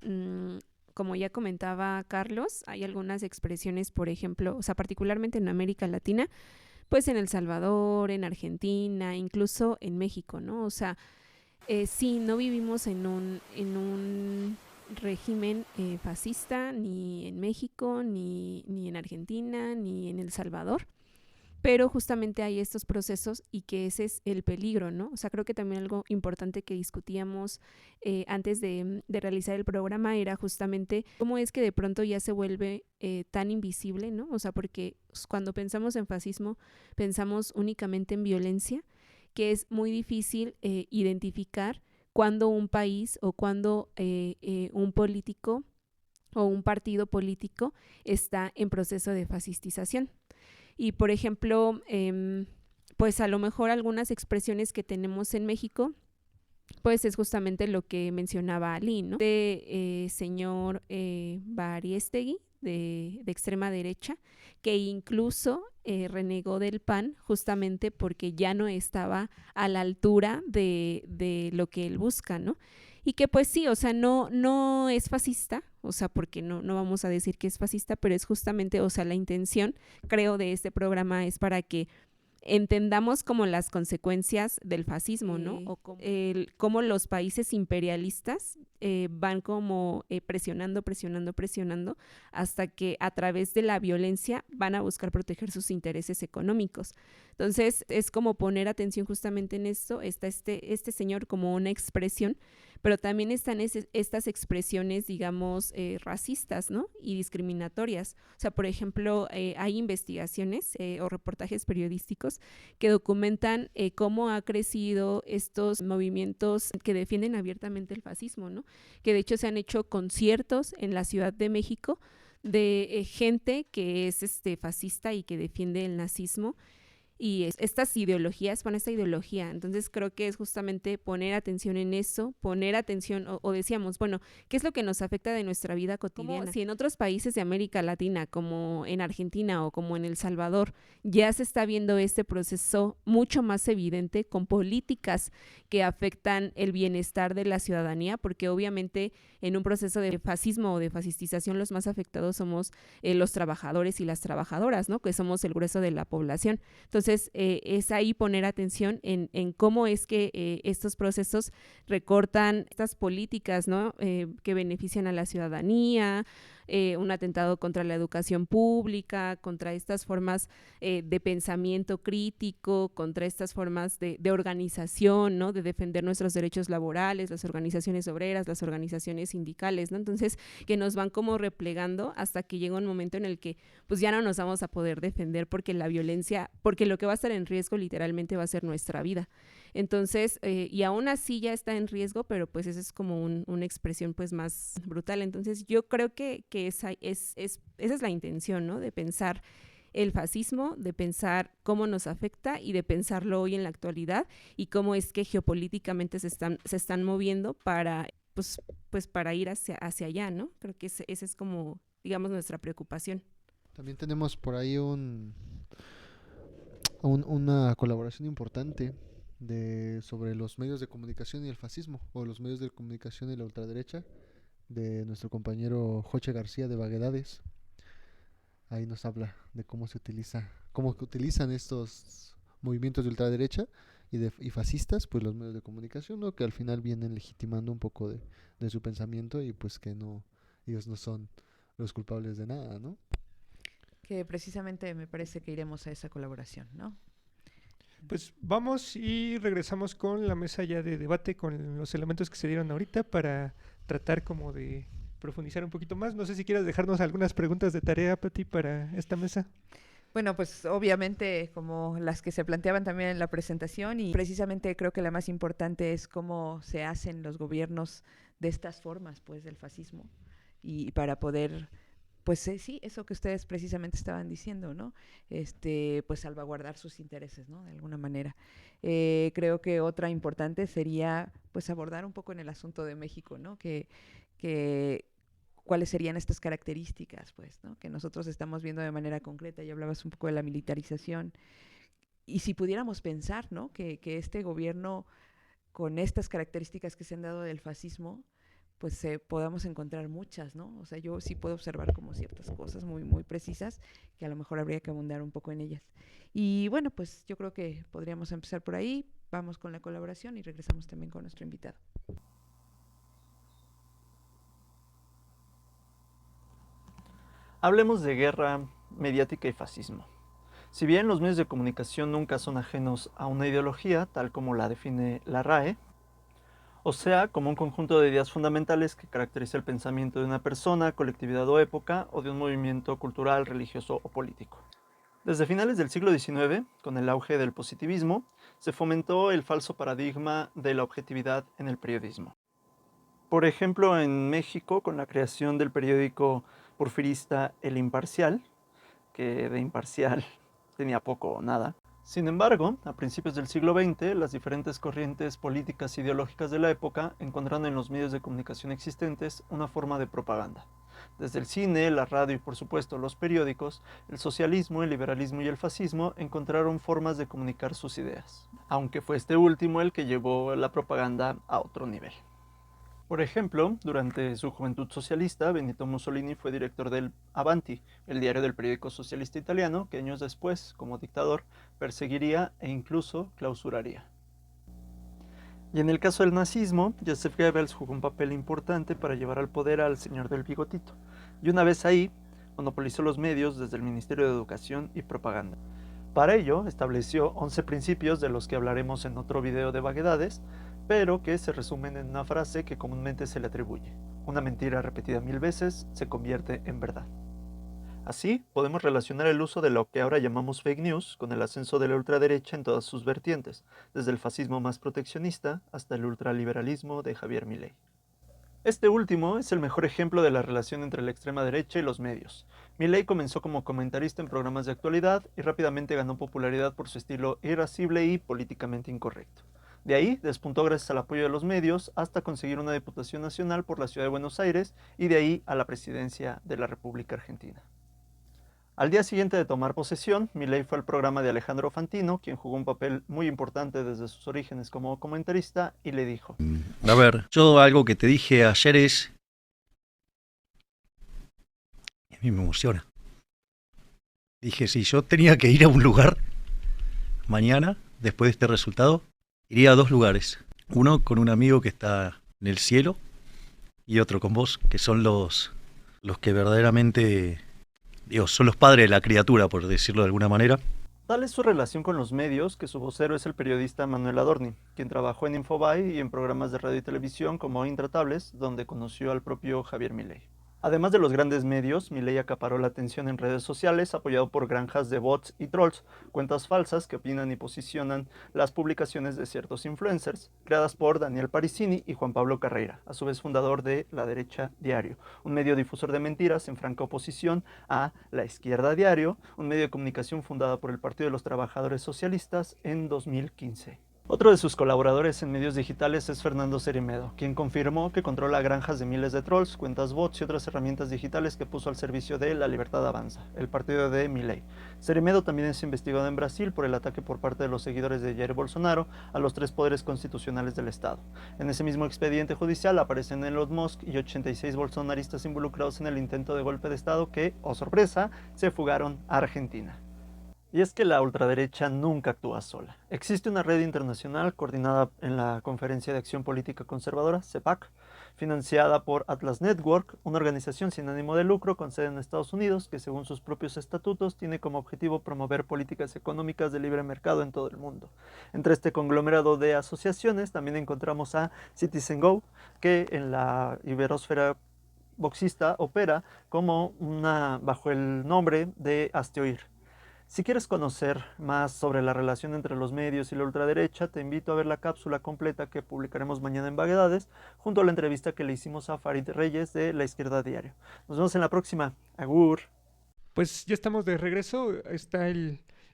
como ya comentaba Carlos, hay algunas expresiones, por ejemplo, o sea, particularmente en América Latina, pues en El Salvador, en Argentina, incluso en México, ¿no? O sea, sí, no vivimos en un régimen fascista, ni en México, ni en Argentina, ni en El Salvador, pero justamente hay estos procesos y que ese es el peligro, ¿no? O sea, creo que también algo importante que discutíamos antes de realizar el programa era justamente cómo es que de pronto ya se vuelve tan invisible, ¿no? O sea, porque cuando pensamos en fascismo pensamos únicamente en violencia, que es muy difícil identificar cuando un país o cuando un político o un partido político está en proceso de fascistización. Y por ejemplo, pues a lo mejor algunas expresiones que tenemos en México, pues es justamente lo que mencionaba Ali, ¿no? De señor Bariestegui, de extrema derecha, que incluso renegó del PAN justamente porque ya no estaba a la altura de lo que él busca, ¿no? Y que pues sí, o sea, no es fascista, o sea, porque no vamos a decir que es fascista, pero es justamente, o sea, la intención, creo, de este programa es para que entendamos como las consecuencias del fascismo, ¿no? O cómo los países imperialistas van como presionando hasta que a través de la violencia van a buscar proteger sus intereses económicos. Entonces, es como poner atención justamente en esto. Está este señor como una expresión, pero también están estas expresiones, digamos, racistas, ¿no? Y discriminatorias. O sea, por ejemplo, hay investigaciones o reportajes periodísticos que documentan cómo ha crecido estos movimientos que defienden abiertamente el fascismo, ¿no? Que de hecho se han hecho conciertos en la Ciudad de México de gente que es fascista y que defiende el nazismo y estas ideologías, esta ideología. Entonces creo que es justamente poner atención en eso, poner atención, o decíamos, bueno, ¿qué es lo que nos afecta de nuestra vida cotidiana? Como si en otros países de América Latina, como en Argentina o como en El Salvador, ya se está viendo este proceso mucho más evidente con políticas que afectan el bienestar de la ciudadanía, porque obviamente en un proceso de fascismo o de fascistización los más afectados somos los trabajadores y las trabajadoras, ¿no? Que somos el grueso de la población. Entonces, es ahí poner atención en cómo es que estos procesos recortan estas políticas, ¿no? Que benefician a la ciudadanía, un atentado contra la educación pública, contra estas formas de pensamiento crítico, contra estas formas de organización, ¿no? De defender nuestros derechos laborales, las organizaciones obreras, las organizaciones sindicales, ¿no? Entonces, que nos van como replegando hasta que llega un momento en el que pues ya no nos vamos a poder defender porque la violencia, porque lo que va a estar en riesgo literalmente va a ser nuestra vida. Entonces, y aún así ya está en riesgo, pero pues esa es como una expresión pues más brutal. Entonces yo creo que esa es la intención, ¿no? De pensar el fascismo, de pensar cómo nos afecta y de pensarlo hoy en la actualidad y cómo es que geopolíticamente se están moviendo para, pues para ir hacia allá, ¿no? Creo que esa es como, digamos, nuestra preocupación. También tenemos por ahí una colaboración importante sobre los medios de comunicación y el fascismo, o los medios de comunicación y la ultraderecha, de nuestro compañero Joche García de Vaguedades. Ahí nos habla de cómo que utilizan estos movimientos de ultraderecha y fascistas, pues los medios de comunicación, ¿no? Que al final vienen legitimando un poco de su pensamiento y pues que ellos no son los culpables de nada, ¿no? Que precisamente me parece que iremos a esa colaboración, ¿no? Pues vamos y regresamos con la mesa ya de debate, con los elementos que se dieron ahorita para tratar como de profundizar un poquito más. No sé si quieras dejarnos algunas preguntas de tarea, Pati, para esta mesa. Bueno, pues obviamente como las que se planteaban también en la presentación, y precisamente creo que la más importante es cómo se hacen los gobiernos de estas formas pues del fascismo, y para poder pues sí, eso que ustedes precisamente estaban diciendo, ¿no? Pues salvaguardar sus intereses, ¿no? De alguna manera. Creo que otra importante sería pues abordar un poco en el asunto de México, ¿no? Que cuáles serían estas características, pues, ¿no? Que nosotros estamos viendo de manera concreta. Ya hablabas un poco de la militarización. Y si pudiéramos pensar, ¿no? Que este gobierno, con estas características que se han dado del fascismo, pues podamos encontrar muchas, ¿no? O sea, yo sí puedo observar como ciertas cosas muy, muy precisas que a lo mejor habría que abundar un poco en ellas. Y bueno, pues yo creo que podríamos empezar por ahí, vamos con la colaboración y regresamos también con nuestro invitado. Hablemos de guerra mediática y fascismo. Si bien los medios de comunicación nunca son ajenos a una ideología, tal como la define la RAE, o sea, como un conjunto de ideas fundamentales que caracteriza el pensamiento de una persona, colectividad o época, o de un movimiento cultural, religioso o político. Desde finales del siglo XIX, con el auge del positivismo, se fomentó el falso paradigma de la objetividad en el periodismo. Por ejemplo, en México, con la creación del periódico porfirista El Imparcial, que de imparcial tenía poco o nada. Sin embargo, a principios del siglo XX, las diferentes corrientes políticas e ideológicas de la época encontraron en los medios de comunicación existentes una forma de propaganda. Desde el cine, la radio y por supuesto los periódicos, el socialismo, el liberalismo y el fascismo encontraron formas de comunicar sus ideas, aunque fue este último el que llevó la propaganda a otro nivel. Por ejemplo, durante su juventud socialista, Benito Mussolini fue director del Avanti, el diario del periódico socialista italiano, que años después, como dictador, perseguiría e incluso clausuraría. Y en el caso del nazismo, Joseph Goebbels jugó un papel importante para llevar al poder al señor del bigotito, y una vez ahí, monopolizó los medios desde el Ministerio de Educación y Propaganda. Para ello, estableció 11 principios de los que hablaremos en otro video de vaguedades, pero que se resumen en una frase que comúnmente se le atribuye. Una mentira repetida 1000 veces se convierte en verdad. Así, podemos relacionar el uso de lo que ahora llamamos fake news con el ascenso de la ultraderecha en todas sus vertientes, desde el fascismo más proteccionista hasta el ultraliberalismo de Javier Milei. Este último es el mejor ejemplo de la relación entre la extrema derecha y los medios. Milei comenzó como comentarista en programas de actualidad y rápidamente ganó popularidad por su estilo irascible y políticamente incorrecto. De ahí despuntó gracias al apoyo de los medios hasta conseguir una diputación nacional por la ciudad de Buenos Aires y de ahí a la presidencia de la República Argentina. Al día siguiente de tomar posesión, Milei fue al programa de Alejandro Fantino, quien jugó un papel muy importante desde sus orígenes como comentarista, y le dijo: A ver, yo algo que te dije ayer es... A mí me emociona. Dije, si yo tenía que ir a un lugar mañana, después de este resultado, iría a 2 lugares. Uno con un amigo que está en el cielo y otro con vos, que son los que verdaderamente... son los padres de la criatura, por decirlo de alguna manera. Tal es su relación con los medios que su vocero es el periodista Manuel Adorni, quien trabajó en Infobae y en programas de radio y televisión como Intratables, donde conoció al propio Javier Milei. Además de los grandes medios, Milei acaparó la atención en redes sociales apoyado por granjas de bots y trolls, cuentas falsas que opinan y posicionan las publicaciones de ciertos influencers, creadas por Daniel Parisini y Juan Pablo Carreira, a su vez fundador de La Derecha Diario, un medio difusor de mentiras en franca oposición a La Izquierda Diario, un medio de comunicación fundado por el Partido de los Trabajadores Socialistas en 2015. Otro de sus colaboradores en medios digitales es Fernando Cerimedo, quien confirmó que controla granjas de miles de trolls, cuentas bots y otras herramientas digitales que puso al servicio de La Libertad Avanza, el partido de Milei. Cerimedo también es investigado en Brasil por el ataque por parte de los seguidores de Jair Bolsonaro a los 3 poderes constitucionales del Estado. En ese mismo expediente judicial aparecen Elon Musk y 86 bolsonaristas involucrados en el intento de golpe de Estado que, oh sorpresa, se fugaron a Argentina. Y es que la ultraderecha nunca actúa sola. Existe una red internacional coordinada en la Conferencia de Acción Política Conservadora, CEPAC, financiada por Atlas Network, una organización sin ánimo de lucro con sede en Estados Unidos que, según sus propios estatutos, tiene como objetivo promover políticas económicas de libre mercado en todo el mundo. Entre este conglomerado de asociaciones también encontramos a Citizen Go, que en la iberósfera boxista opera como bajo el nombre de Hazte Oír. Si quieres conocer más sobre la relación entre los medios y la ultraderecha, te invito a ver la cápsula completa que publicaremos mañana en Vaguedades, junto a la entrevista que le hicimos a Farid Reyes de La Izquierda Diario. Nos vemos en la próxima. Agur. Pues ya estamos de regreso. Está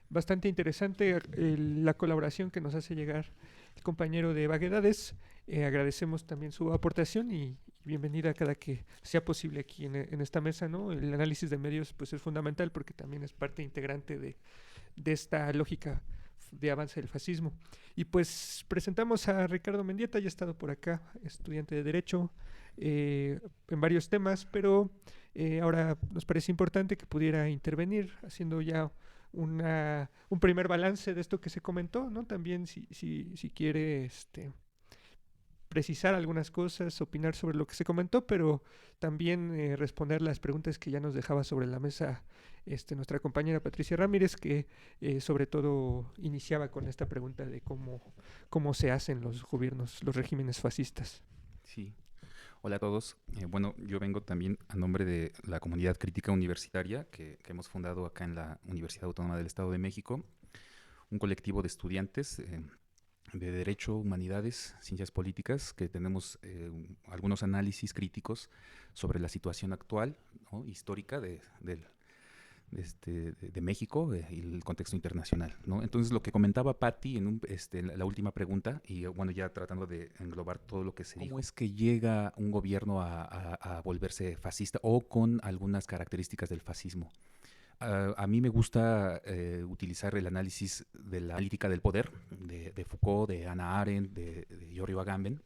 bastante interesante la colaboración que nos hace llegar el compañero de Vaguedades. Agradecemos también su aportación y bienvenida cada que sea posible aquí en esta mesa, ¿no? El análisis de medios pues es fundamental porque también es parte integrante de esta lógica de avance del fascismo. Y pues presentamos a Ricardo Mendieta, ya ha estado por acá, estudiante de Derecho, en varios temas, pero ahora nos parece importante que pudiera intervenir haciendo ya un primer balance de esto que se comentó, ¿no? También si quiere precisar algunas cosas, opinar sobre lo que se comentó, pero también responder las preguntas que ya nos dejaba sobre la mesa nuestra compañera Patricia Ramírez, que sobre todo iniciaba con esta pregunta de cómo se hacen los gobiernos, los regímenes fascistas. Sí. Hola a todos. Bueno, yo vengo también a nombre de la comunidad crítica universitaria que hemos fundado acá en la Universidad Autónoma del Estado de México, un colectivo de estudiantes de Derecho, Humanidades, Ciencias Políticas, que tenemos algunos análisis críticos sobre la situación actual, ¿no?, histórica de México y el contexto internacional, ¿no? Entonces, lo que comentaba Patti en la última pregunta, y bueno, ya tratando de englobar todo lo que se dijo, ¿cómo es que llega un gobierno a volverse fascista o con algunas características del fascismo? A mí me gusta utilizar el análisis de la analítica del poder, de Foucault, de Hannah Arendt, de Giorgio Agamben,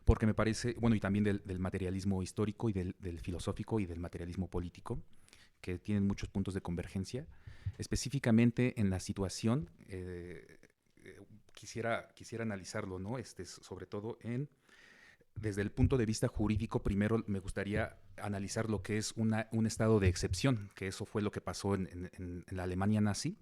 porque me parece, bueno, y también del materialismo histórico y del filosófico y del materialismo político, que tienen muchos puntos de convergencia. Específicamente en la situación, quisiera analizarlo, ¿no? Sobre todo desde el punto de vista jurídico. Primero me gustaría analizar lo que es un estado de excepción, que eso fue lo que pasó en la Alemania nazi,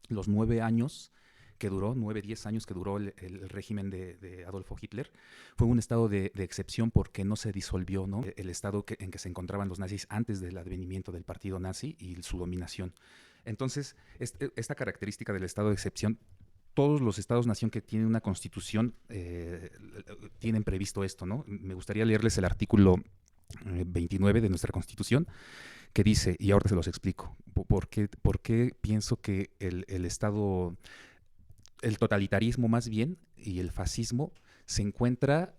los 9 años que duró, 10 años que duró el régimen de Adolfo Hitler. Fue un estado de excepción porque no se disolvió, ¿no?, el estado en que se encontraban los nazis antes del advenimiento del partido nazi y su dominación. Entonces, esta característica del estado de excepción, todos los estados-nación que tienen una constitución tienen previsto esto, ¿no? Me gustaría leerles el artículo 29 de nuestra constitución, que dice, y ahora se los explico, por qué pienso que el Estado, el totalitarismo más bien, y el fascismo se encuentra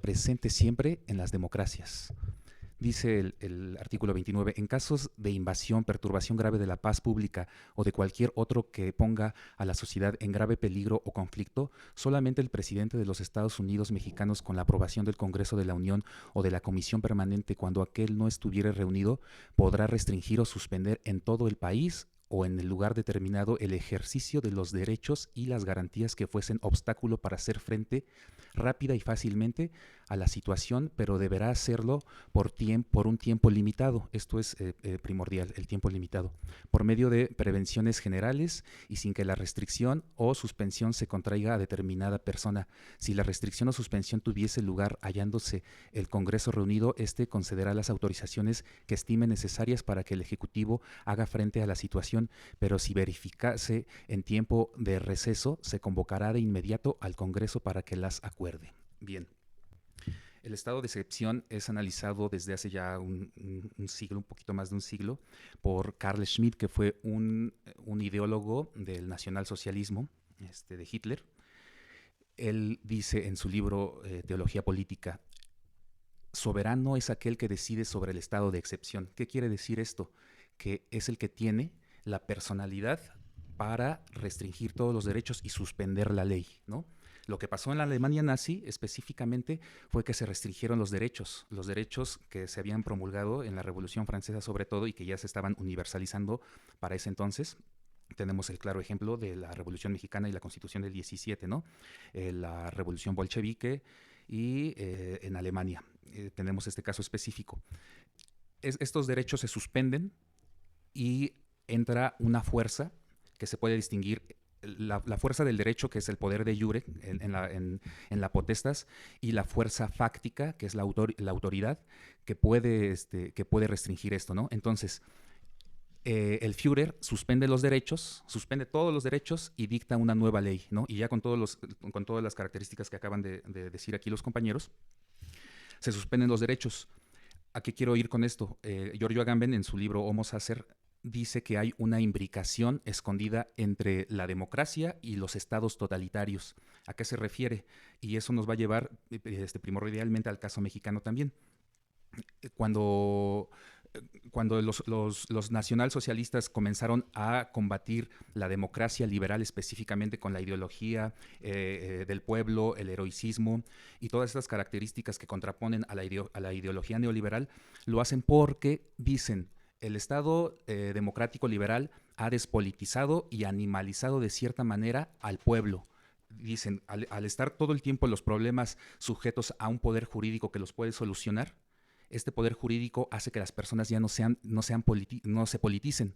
presente siempre en las democracias. Dice el artículo 29, en casos de invasión, perturbación grave de la paz pública o de cualquier otro que ponga a la sociedad en grave peligro o conflicto, solamente el presidente de los Estados Unidos mexicanos, con la aprobación del Congreso de la Unión o de la Comisión Permanente, cuando aquel no estuviera reunido, podrá restringir o suspender en todo el país o en el lugar determinado el ejercicio de los derechos y las garantías que fuesen obstáculo para hacer frente rápida y fácilmente a la situación, pero deberá hacerlo por un tiempo limitado. Esto es primordial, el tiempo limitado, por medio de prevenciones generales y sin que la restricción o suspensión se contraiga a determinada persona. Si la restricción o suspensión tuviese lugar hallándose el Congreso reunido, concederá las autorizaciones que estime necesarias para que el Ejecutivo haga frente a la situación, pero si verificase en tiempo de receso, se convocará de inmediato al Congreso para que las acuerde. Bien. El estado de excepción es analizado desde hace ya un siglo, un poquito más de un siglo, por Carl Schmitt, que fue un ideólogo del nacionalsocialismo de Hitler. Él dice en su libro Teología Política, soberano es aquel que decide sobre el estado de excepción. ¿Qué quiere decir esto? Que es el que tiene la personalidad para restringir todos los derechos y suspender la ley, ¿no? Lo que pasó en la Alemania nazi específicamente fue que se restringieron los derechos que se habían promulgado en la Revolución Francesa sobre todo y que ya se estaban universalizando para ese entonces. Tenemos el claro ejemplo de la Revolución Mexicana y la Constitución del 17, ¿no? La Revolución Bolchevique y en Alemania tenemos este caso específico. Estos derechos se suspenden y entra una fuerza que se puede distinguir, la fuerza del derecho, que es el poder de jure en la potestas, y la fuerza fáctica, que es la autoridad, que puede restringir esto, ¿no? Entonces, el Führer suspende todos los derechos y dicta una nueva ley, ¿no? Y ya con todas las características que acaban de decir aquí los compañeros, se suspenden los derechos. ¿A qué quiero ir con esto? Giorgio Agamben, en su libro Homo Sacer, dice que hay una imbricación escondida entre la democracia y los estados totalitarios. ¿A qué se refiere? Y eso nos va a llevar primordialmente al caso mexicano también. Cuando los nacionalsocialistas comenzaron a combatir la democracia liberal, específicamente con la ideología del pueblo, el heroicismo y todas estas características que contraponen a la ideología neoliberal, lo hacen porque dicen: el Estado democrático liberal ha despolitizado y animalizado de cierta manera al pueblo. dicen, al estar todo el tiempo los problemas sujetos a un poder jurídico que los puede solucionar, este poder jurídico hace que las personas ya no se politicen.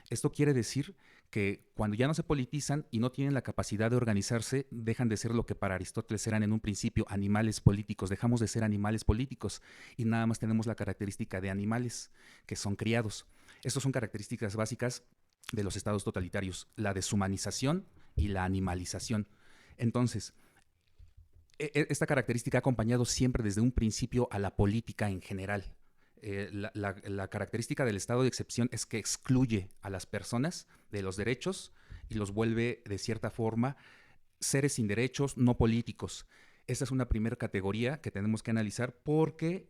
Esto quiere decir que cuando ya no se politizan y no tienen la capacidad de organizarse, dejan de ser lo que para Aristóteles eran en un principio animales políticos. Dejamos de ser animales políticos y nada más tenemos la característica de animales que son criados. Estas son características básicas de los estados totalitarios, la deshumanización y la animalización. Entonces, esta característica ha acompañado siempre desde un principio a la política en general. La característica del estado de excepción es que excluye a las personas de los derechos y los vuelve de cierta forma seres sin derechos, no políticos. Esa es una primera categoría que tenemos que analizar porque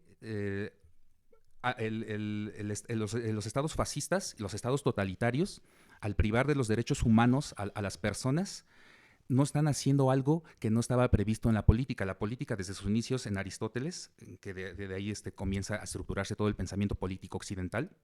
los estados fascistas, los estados totalitarios, al privar de los derechos humanos a las personas, no están haciendo algo que no estaba previsto en la política. La política desde sus inicios en Aristóteles, que de ahí comienza a estructurarse todo el pensamiento político occidental,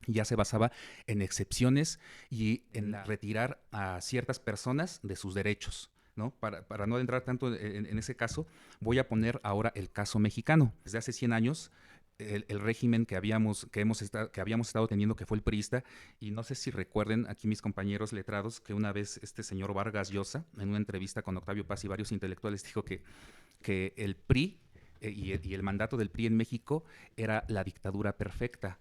ya se basaba en excepciones y en retirar a ciertas personas de sus derechos, ¿no? Para no entrar tanto en ese caso, voy a poner ahora el caso mexicano. Desde hace 100 años, el régimen que habíamos estado teniendo, que fue el priista, y no sé si recuerden aquí mis compañeros letrados, que una vez este señor Vargas Llosa, en una entrevista con Octavio Paz y varios intelectuales, dijo que el PRI y el mandato del PRI en México era la dictadura perfecta.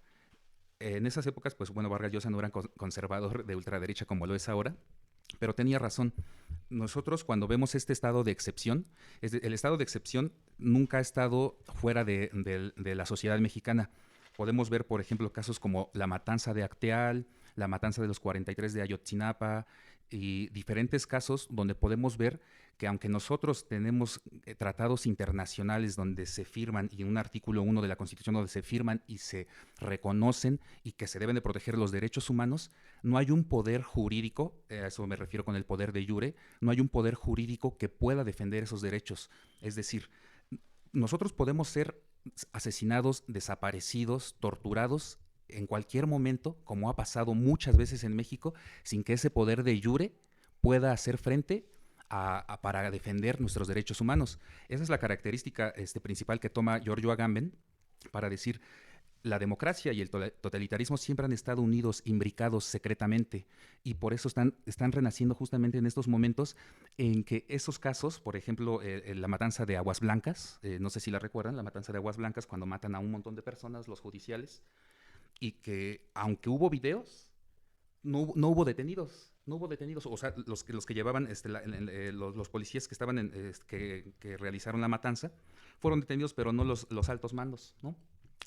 En esas épocas, pues bueno, Vargas Llosa no era conservador de ultraderecha como lo es ahora, pero tenía razón. Nosotros cuando vemos este estado de excepción, el estado de excepción nunca ha estado fuera de la sociedad mexicana. Podemos ver, por ejemplo, casos como la matanza de Acteal, la matanza de los 43 de Ayotzinapa y diferentes casos donde podemos ver que aunque nosotros tenemos tratados internacionales donde se firman y un artículo 1 de la Constitución donde se firman y se reconocen y que se deben de proteger los derechos humanos, no hay un poder jurídico, a eso me refiero con el poder de iure, no hay un poder jurídico que pueda defender esos derechos. Es decir, nosotros podemos ser asesinados, desaparecidos, torturados en cualquier momento, como ha pasado muchas veces en México, sin que ese poder de iure pueda hacer frente para defender nuestros derechos humanos. Esa es la característica principal que toma Giorgio Agamben para decir: la democracia y el totalitarismo siempre han estado unidos, imbricados secretamente, y por eso están renaciendo justamente en estos momentos en que esos casos, por ejemplo, la matanza de Aguas Blancas, no sé si la recuerdan, la matanza de Aguas Blancas, cuando matan a un montón de personas, los judiciales, y que aunque hubo videos, no hubo detenidos. No hubo detenidos, o sea, los que llevaban, los policías que estaban que realizaron la matanza, fueron detenidos, pero no los altos mandos, ¿no?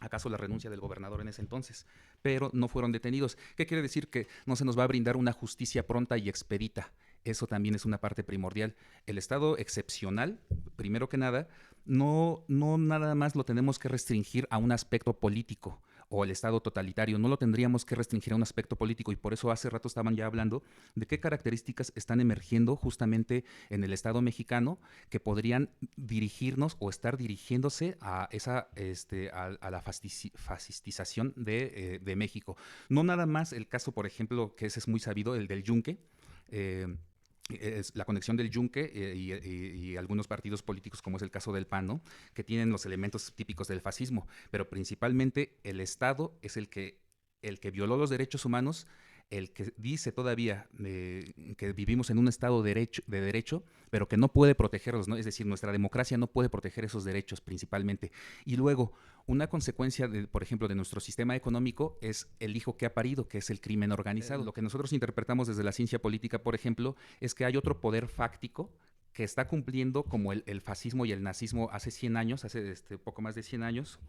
¿Acaso la renuncia del gobernador en ese entonces? Pero no fueron detenidos. ¿Qué quiere decir? Que no se nos va a brindar una justicia pronta y expedita. Eso también es una parte primordial. El estado excepcional, primero que nada, no nada más lo tenemos que restringir a un aspecto político, o el estado totalitario, no lo tendríamos que restringir a un aspecto político, y por eso hace rato estaban ya hablando de qué características están emergiendo justamente en el estado mexicano que podrían dirigirnos o estar dirigiéndose a a la fascistización de México. No nada más el caso, por ejemplo, que ese es muy sabido, el del Yunque, es la conexión del Yunque y algunos partidos políticos, como es el caso del PAN, ¿no? Que tienen los elementos típicos del fascismo, pero principalmente el Estado es el que violó los derechos humanos, el que dice todavía que vivimos en un Estado de derecho, pero que no puede protegerlos, ¿no? Es decir, nuestra democracia no puede proteger esos derechos principalmente. Y luego, una consecuencia, por ejemplo, de nuestro sistema económico es el hijo que ha parido, que es el crimen organizado. Lo que nosotros interpretamos desde la ciencia política, por ejemplo, es que hay otro poder fáctico que está cumpliendo, como el fascismo y el nazismo hace 100 años, hace poco más de 100 años,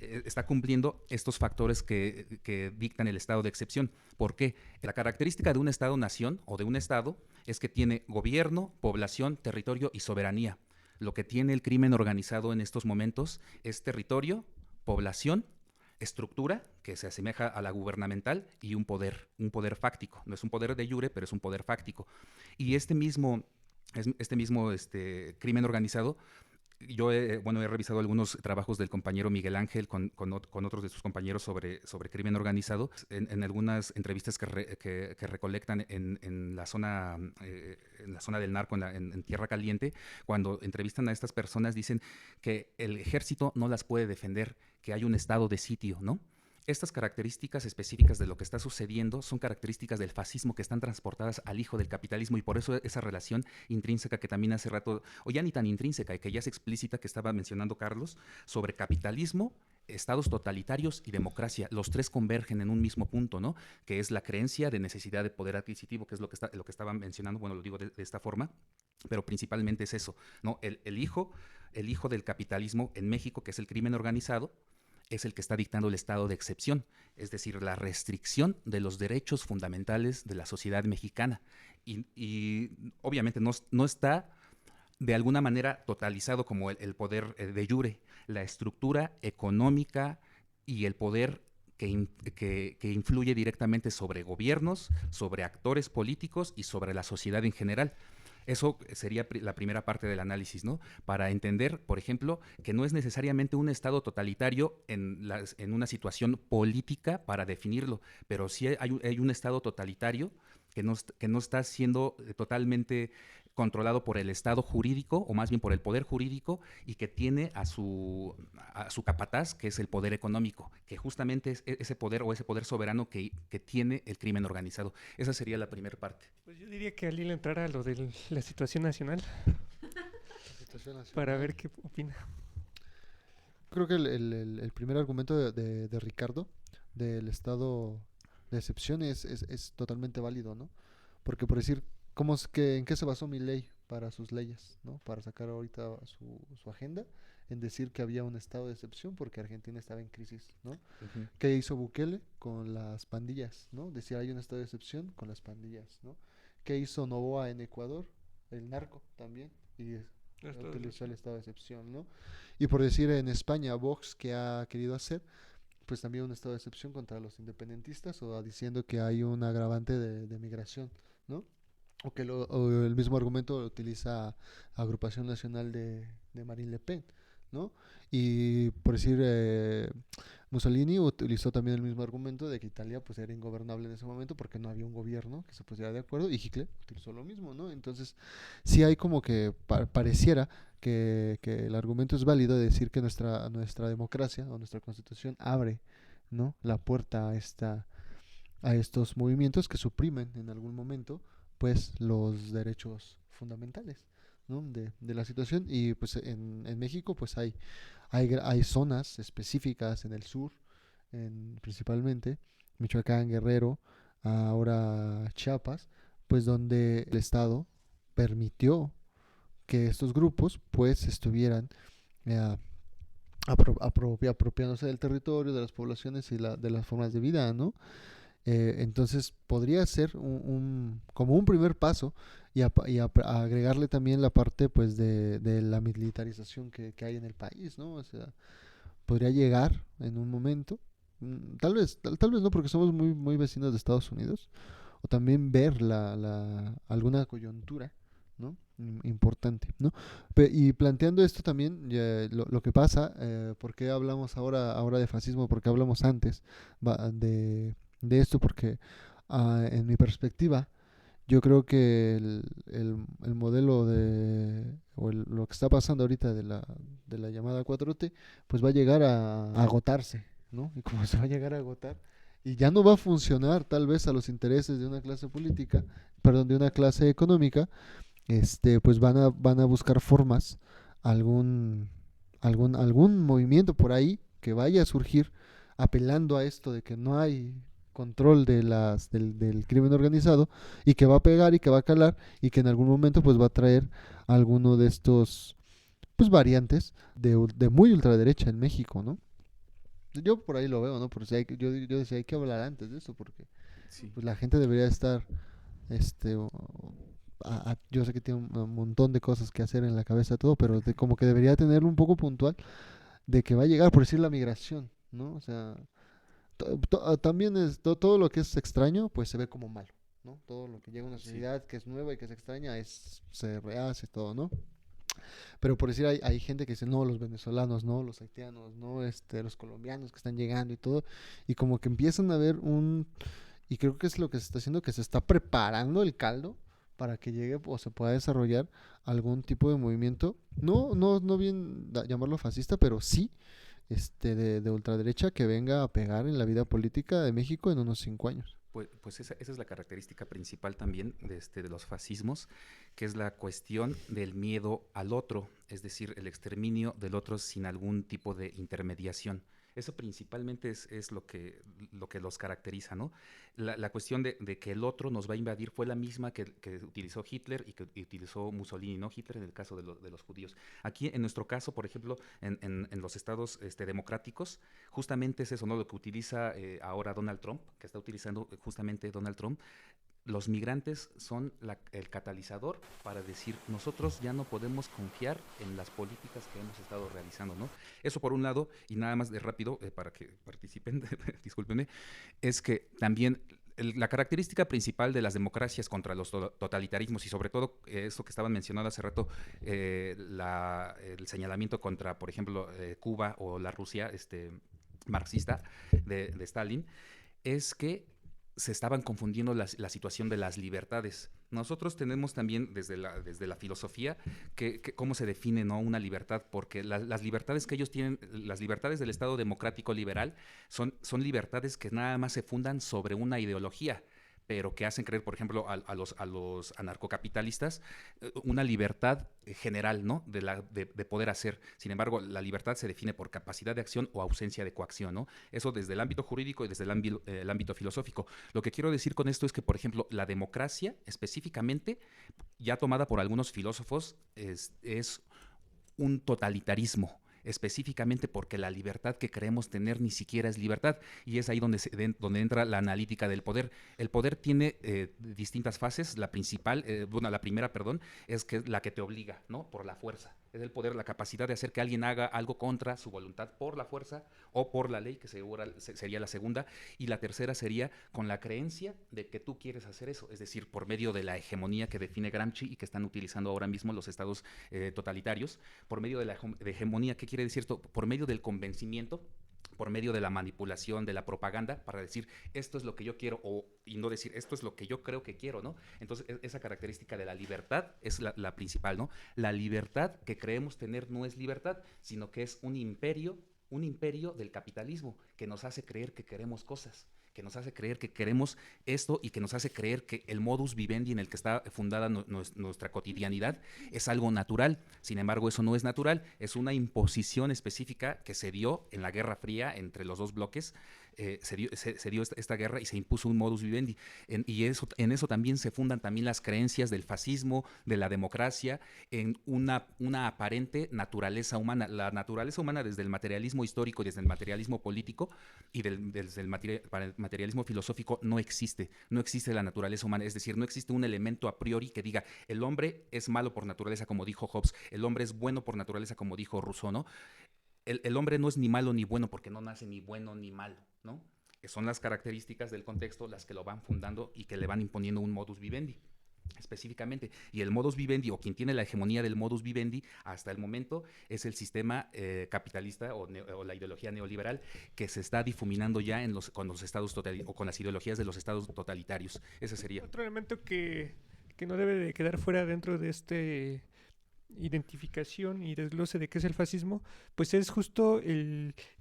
está cumpliendo estos factores que dictan el estado de excepción. ¿Por qué? La característica de un Estado-nación o de un Estado es que tiene gobierno, población, territorio y soberanía. Lo que tiene el crimen organizado en estos momentos es territorio, población, estructura, que se asemeja a la gubernamental, y un poder fáctico. No es un poder de iure, pero es un poder fáctico. Y este mismo crimen organizado Yo he revisado algunos trabajos del compañero Miguel Ángel con otros de sus compañeros sobre crimen organizado. En algunas entrevistas que recolectan en la zona del narco, en Tierra Caliente, cuando entrevistan a estas personas dicen que el ejército no las puede defender, que hay un estado de sitio, ¿no? Estas características específicas de lo que está sucediendo son características del fascismo que están transportadas al hijo del capitalismo, y por eso esa relación intrínseca que también hace rato, o ya ni tan intrínseca, que ya es explícita, que estaba mencionando Carlos, sobre capitalismo, estados totalitarios y democracia. Los tres convergen en un mismo punto, ¿no? Que es la creencia de necesidad de poder adquisitivo, que es lo que estaba mencionando, bueno, lo digo de esta forma, pero principalmente es eso, ¿no? El hijo del capitalismo en México, que es el crimen organizado, es el que está dictando el estado de excepción, es decir, la restricción de los derechos fundamentales de la sociedad mexicana. Y obviamente no está de alguna manera totalizado como el poder de jure, la estructura económica y el poder que influye directamente sobre gobiernos, sobre actores políticos y sobre la sociedad en general. Eso sería la primera parte del análisis, ¿no? Para entender, por ejemplo, que no es necesariamente un estado totalitario en una situación política para definirlo, pero sí hay un estado totalitario que no está siendo totalmente controlado por el Estado jurídico, o más bien por el poder jurídico, y que tiene a su capataz, que es el poder económico, que justamente es ese poder soberano que tiene el crimen organizado. Esa sería la primera parte. Pues yo diría que al hilo entrara a lo de la situación nacional, para ver qué opina. Creo que el primer argumento de Ricardo del estado de excepción es totalmente válido, ¿no? Porque por decir, ¿en qué se basó Milei para sus leyes, ¿no? Para sacar ahorita su agenda, en decir que había un estado de excepción porque Argentina estaba en crisis, ¿no? Uh-huh. ¿Qué hizo Bukele con las pandillas, ¿no? Decía, hay un estado de excepción con las pandillas, ¿no? ¿Qué hizo Noboa en Ecuador? El narco también, y utilizó el estado de excepción, ¿no? Y por decir, en España, Vox, ¿qué ha querido hacer? Pues también un estado de excepción contra los independentistas, o diciendo que hay un agravante de migración, ¿no? O el mismo argumento lo utiliza Agrupación Nacional de Marine Le Pen, ¿no? Y por decir, Mussolini utilizó también el mismo argumento de que Italia pues era ingobernable en ese momento porque no había un gobierno que se pusiera de acuerdo, y Hitler utilizó lo mismo, ¿no? Entonces sí hay como que pareciera que el argumento es válido de decir que nuestra democracia o nuestra constitución abre, ¿no?, la puerta a estos movimientos que suprimen en algún momento pues los derechos fundamentales, ¿no?, de la situación. Y pues en México pues hay zonas específicas en el sur, principalmente Michoacán, Guerrero, ahora Chiapas, pues donde el Estado permitió que estos grupos pues estuvieran apropiándose del territorio, de las poblaciones y de las formas de vida, ¿no? Entonces podría ser como un primer paso, y agregarle también la parte pues de la militarización que hay en el país, ¿no? O sea, podría llegar en un momento, tal vez no, porque somos muy, muy vecinos de Estados Unidos, o también ver alguna coyuntura, ¿no?, importante, ¿no? Y planteando esto también, lo que pasa, ¿por qué hablamos ahora de fascismo? ¿Por qué hablamos antes de esto? Porque en mi perspectiva yo creo que el modelo lo que está pasando ahorita de la llamada 4T pues va a llegar a agotarse, ¿no? Y como se va a llegar a agotar y ya no va a funcionar tal vez a los intereses de una clase política, perdón, de una clase económica, pues van a buscar formas, algún movimiento por ahí que vaya a surgir apelando a esto de que no hay control del crimen organizado, y que va a pegar y que va a calar, y que en algún momento pues va a traer alguno de estos pues variantes de muy ultraderecha en México, ¿no? Yo por ahí lo veo, ¿no? Porque yo decía, hay que hablar antes de eso, porque Sí. pues la gente debería estar yo sé que tiene un montón de cosas que hacer en la cabeza, todo, pero como que debería tenerlo un poco puntual de que va a llegar, por decir, la migración, ¿no? O sea, también todo lo que es extraño pues se ve como malo, ¿no? Todo lo que llega a una sociedad que es nueva y que es extraña se rehace todo, ¿no? Pero por decir, hay gente que dice, no, los venezolanos, no, los haitianos, no, los colombianos que están llegando y todo, y como que empiezan a ver y creo que es lo que se está haciendo, que se está preparando el caldo para que llegue o se pueda desarrollar algún tipo de movimiento, no bien llamarlo fascista, pero sí de ultraderecha que venga a pegar en la vida política de México en unos 5 años. Pues esa es la característica principal también de los fascismos, que es la cuestión del miedo al otro, es decir, el exterminio del otro sin algún tipo de intermediación. Eso principalmente es lo que los caracteriza, ¿no? La cuestión de que el otro nos va a invadir fue la misma que utilizó Hitler y que utilizó Mussolini, ¿no? Hitler en el caso de los judíos. Aquí, en nuestro caso, por ejemplo, en los estados democráticos, justamente es eso, ¿no? Lo que utiliza ahora Donald Trump, que está utilizando justamente Donald Trump. Los migrantes son el catalizador para decir, nosotros ya no podemos confiar en las políticas que hemos estado realizando, ¿no? Eso por un lado, y nada más de rápido, para que participen, discúlpenme, es que también la característica principal de las democracias contra los totalitarismos, y sobre todo esto que estaban mencionando hace rato, el señalamiento contra, por ejemplo, Cuba o la Rusia marxista de Stalin, es que se estaban confundiendo la situación de las libertades. Nosotros tenemos también desde la filosofía que cómo se define, ¿no?, una libertad, porque las libertades que ellos tienen, las libertades del Estado democrático liberal, son libertades que nada más se fundan sobre una ideología, pero que hacen creer, por ejemplo, a los anarcocapitalistas una libertad general, ¿no?, de poder hacer. Sin embargo, la libertad se define por capacidad de acción o ausencia de coacción, ¿no? Eso desde el ámbito jurídico y desde el ámbito filosófico. Lo que quiero decir con esto es que, por ejemplo, la democracia, específicamente, ya tomada por algunos filósofos, es un totalitarismo, específicamente porque la libertad que creemos tener ni siquiera es libertad, y es ahí donde entra la analítica del poder. El poder tiene distintas fases. La primera, es que es la que te obliga, ¿no?, por la fuerza. Es el poder, la capacidad de hacer que alguien haga algo contra su voluntad por la fuerza o por la ley, que sería la segunda, y la tercera sería con la creencia de que tú quieres hacer eso, es decir, por medio de la hegemonía que define Gramsci y que están utilizando ahora mismo los estados totalitarios, por medio de la hegemonía. ¿Qué quiere decir esto? Por medio del convencimiento, por medio de la manipulación, de la propaganda, para decir esto es lo que yo quiero, y no decir esto es lo que yo creo que quiero, ¿no? Entonces, esa característica de la libertad es la principal, ¿no? La libertad que creemos tener no es libertad, sino que es un imperio del capitalismo que nos hace creer que queremos cosas, que nos hace creer que queremos esto, y que nos hace creer que el modus vivendi en el que está fundada nuestra cotidianidad es algo natural. Sin embargo, eso no es natural, es una imposición específica que se dio en la Guerra Fría entre los dos bloques. Se dio esta guerra y se impuso un modus vivendi. En eso también se fundan también las creencias del fascismo, de la democracia, en una aparente naturaleza humana. La naturaleza humana, desde el materialismo histórico, desde el materialismo político y desde el materialismo filosófico, no existe la naturaleza humana. Es decir, no existe un elemento a priori que diga el hombre es malo por naturaleza, como dijo Hobbes, el hombre es bueno por naturaleza, como dijo Rousseau, ¿no? El hombre no es ni malo ni bueno porque no nace ni bueno ni malo, ¿no? Son las características del contexto las que lo van fundando y que le van imponiendo un modus vivendi específicamente. Y el modus vivendi, o quien tiene la hegemonía del modus vivendi hasta el momento, es el sistema capitalista o la ideología neoliberal, que se está difuminando ya con los estados o con las ideologías de los estados totalitarios. Ese sería otro elemento que no debe de quedar fuera dentro de identificación y desglose de qué es el fascismo, pues es justo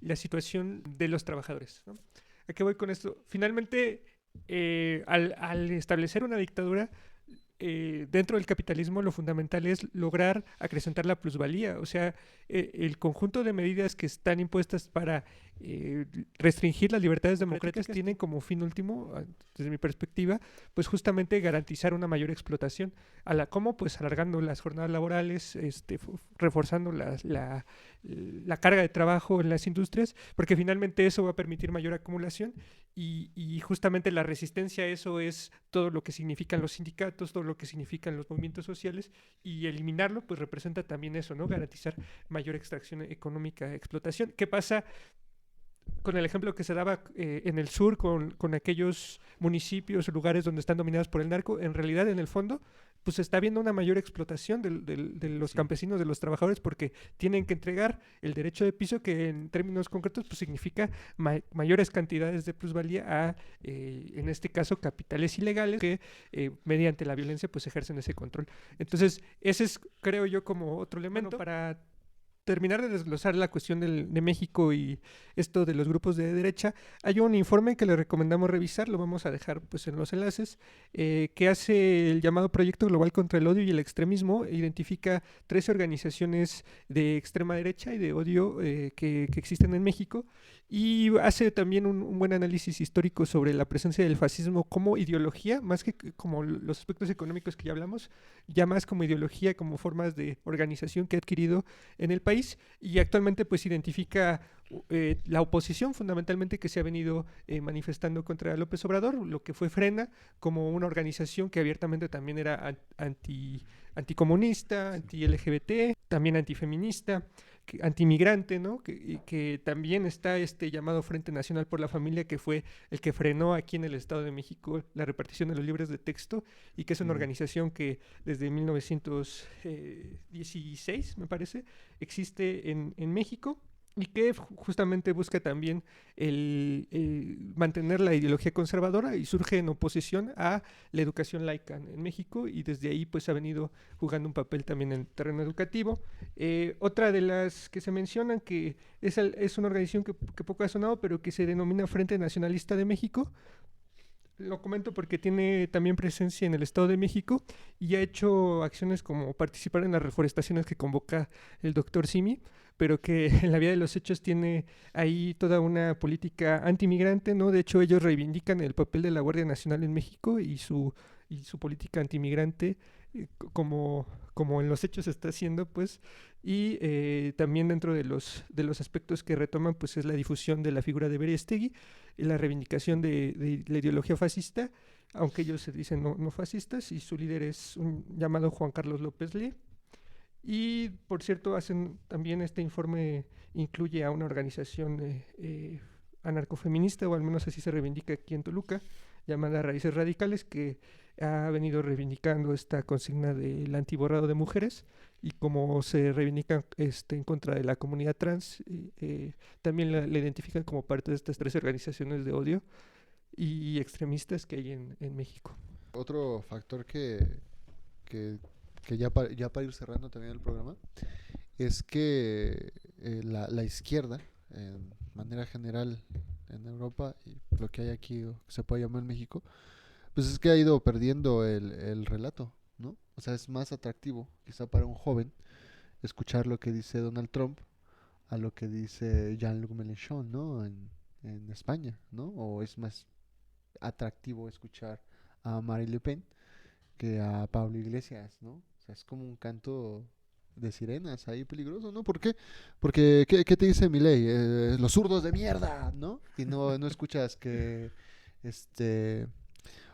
la situación de los trabajadores, ¿no? ¿A qué voy con esto? Finalmente, al establecer una dictadura, dentro del capitalismo, lo fundamental es lograr acrecentar la plusvalía. O sea, el conjunto de medidas que están impuestas para restringir las libertades democráticas tienen como fin último, desde mi perspectiva, pues justamente garantizar una mayor explotación. ¿Cómo? Pues alargando las jornadas laborales, reforzando la carga de trabajo en las industrias, porque finalmente eso va a permitir mayor acumulación, y justamente la resistencia a eso es todo lo que significan los sindicatos, todo lo que significan los movimientos sociales, y eliminarlo pues representa también eso, ¿no? Garantizar mayor extracción económica, explotación. ¿Qué pasa con el ejemplo que se daba en el sur con aquellos municipios o lugares donde están dominados por el narco? En realidad, en el fondo, pues está habiendo una mayor explotación de los campesinos, de los trabajadores, porque tienen que entregar el derecho de piso, que en términos concretos pues significa mayores cantidades de plusvalía a, en este caso, capitales ilegales que mediante la violencia pues ejercen ese control. Entonces, ese es, creo yo, como otro elemento para terminar de desglosar la cuestión de México y esto de los grupos de derecha. Hay un informe que le recomendamos revisar, lo vamos a dejar pues en los enlaces, que hace el llamado Proyecto Global contra el Odio y el Extremismo. Identifica 13 organizaciones de extrema derecha y de odio que existen en México, y hace también un buen análisis histórico sobre la presencia del fascismo como ideología, más que como los aspectos económicos que ya hablamos, ya más como ideología, como formas de organización que ha adquirido en el país, y actualmente pues identifica la oposición fundamentalmente que se ha venido manifestando contra López Obrador, lo que fue Frena, como una organización que abiertamente también era anticomunista, anti-LGBT, también antifeminista, antimigrante, ¿no? Que también está este llamado Frente Nacional por la Familia, que fue el que frenó aquí en el Estado de México la repartición de los libros de texto, y que es una organización que desde 1916, me parece, existe en México, y que justamente busca también el mantener la ideología conservadora, y surge en oposición a la educación laica en México, y desde ahí pues ha venido jugando un papel también en el terreno educativo. Otra de las que se mencionan, que es una organización que poco ha sonado, pero que se denomina Frente Nacionalista de México. Lo comento porque tiene también presencia en el Estado de México y ha hecho acciones como participar en las reforestaciones que convoca el doctor Simi, pero que en la vida de los hechos tiene ahí toda una política antimigrante, ¿no? De hecho, ellos reivindican el papel de la Guardia Nacional en México y su política antimigrante, como en los hechos se está haciendo, pues, y también dentro de los aspectos que retoman, pues, es la difusión de la figura de Beriastegui, la reivindicación de la ideología fascista, aunque ellos se dicen no fascistas, y su líder es un llamado Juan Carlos López Lee. Y, por cierto, hacen también este informe, incluye a una organización anarcofeminista, o al menos así se reivindica aquí en Toluca, llamada Raíces Radicales, que ha venido reivindicando esta consigna del antiborrado de mujeres, y como se reivindican en contra de la comunidad trans, también la identifican como parte de estas 3 organizaciones de odio y extremistas que hay en México. Otro factor que ya para ir cerrando también el programa, es que la izquierda, en manera general en Europa, y lo que hay aquí, o que se puede llamar en México, pues es que ha ido perdiendo el relato, ¿no? O sea, es más atractivo, quizá para un joven, escuchar lo que dice Donald Trump a lo que dice Jean-Luc Mélenchon, ¿no? En España, ¿no? O es más atractivo escuchar a Marine Le Pen que a Pablo Iglesias, ¿no? O sea, es como un canto de sirenas ahí peligroso, ¿no? ¿Por qué? Porque, ¿qué te dice Milei? Los zurdos de mierda, ¿no? Y no escuchas que,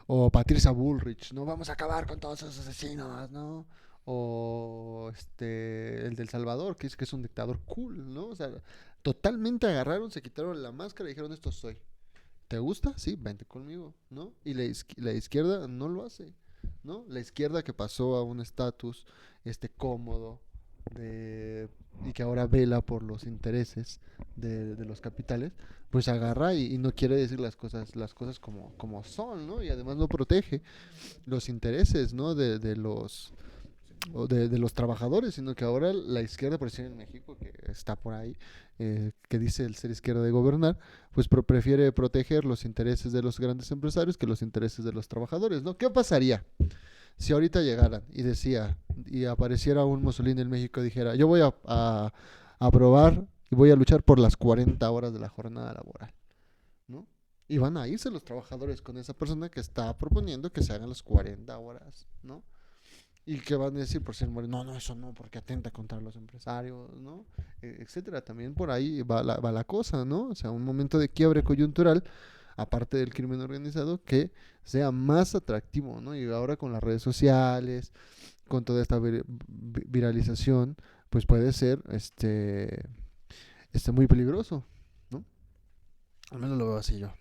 o Patricia Bullrich, ¿no? Vamos a acabar con todos esos asesinos, ¿no? O el del Salvador, que es un dictador cool, ¿no? O sea, totalmente agarraron, se quitaron la máscara y dijeron, esto soy. ¿Te gusta? Sí, vente conmigo, ¿no? Y la izquierda no lo hace, ¿no? La izquierda, que pasó a un estatus cómodo y que ahora vela por los intereses de los capitales, pues agarra y no quiere decir las cosas como son, ¿no? Y además no protege los intereses, ¿no? de los trabajadores, sino que ahora la izquierda, por decir en México, que está por ahí, que dice el ser izquierda de gobernar, pues prefiere proteger los intereses de los grandes empresarios que los intereses de los trabajadores, ¿no? ¿Qué pasaría si ahorita llegaran y apareciera un Mussolini en México y dijera, yo voy a aprobar y voy a luchar por las 40 horas de la jornada laboral, ¿no? Y van a irse los trabajadores con esa persona que está proponiendo que se hagan las 40 horas, ¿no? Y que van a decir por ser moreno, no, eso no, porque atenta contra los empresarios, ¿no? Etcétera. También por ahí va la cosa, ¿no? O sea, un momento de quiebre coyuntural, aparte del crimen organizado, que sea más atractivo, ¿no? Y ahora con las redes sociales, con toda esta viralización, pues puede ser muy peligroso, ¿no? Al menos lo veo así yo.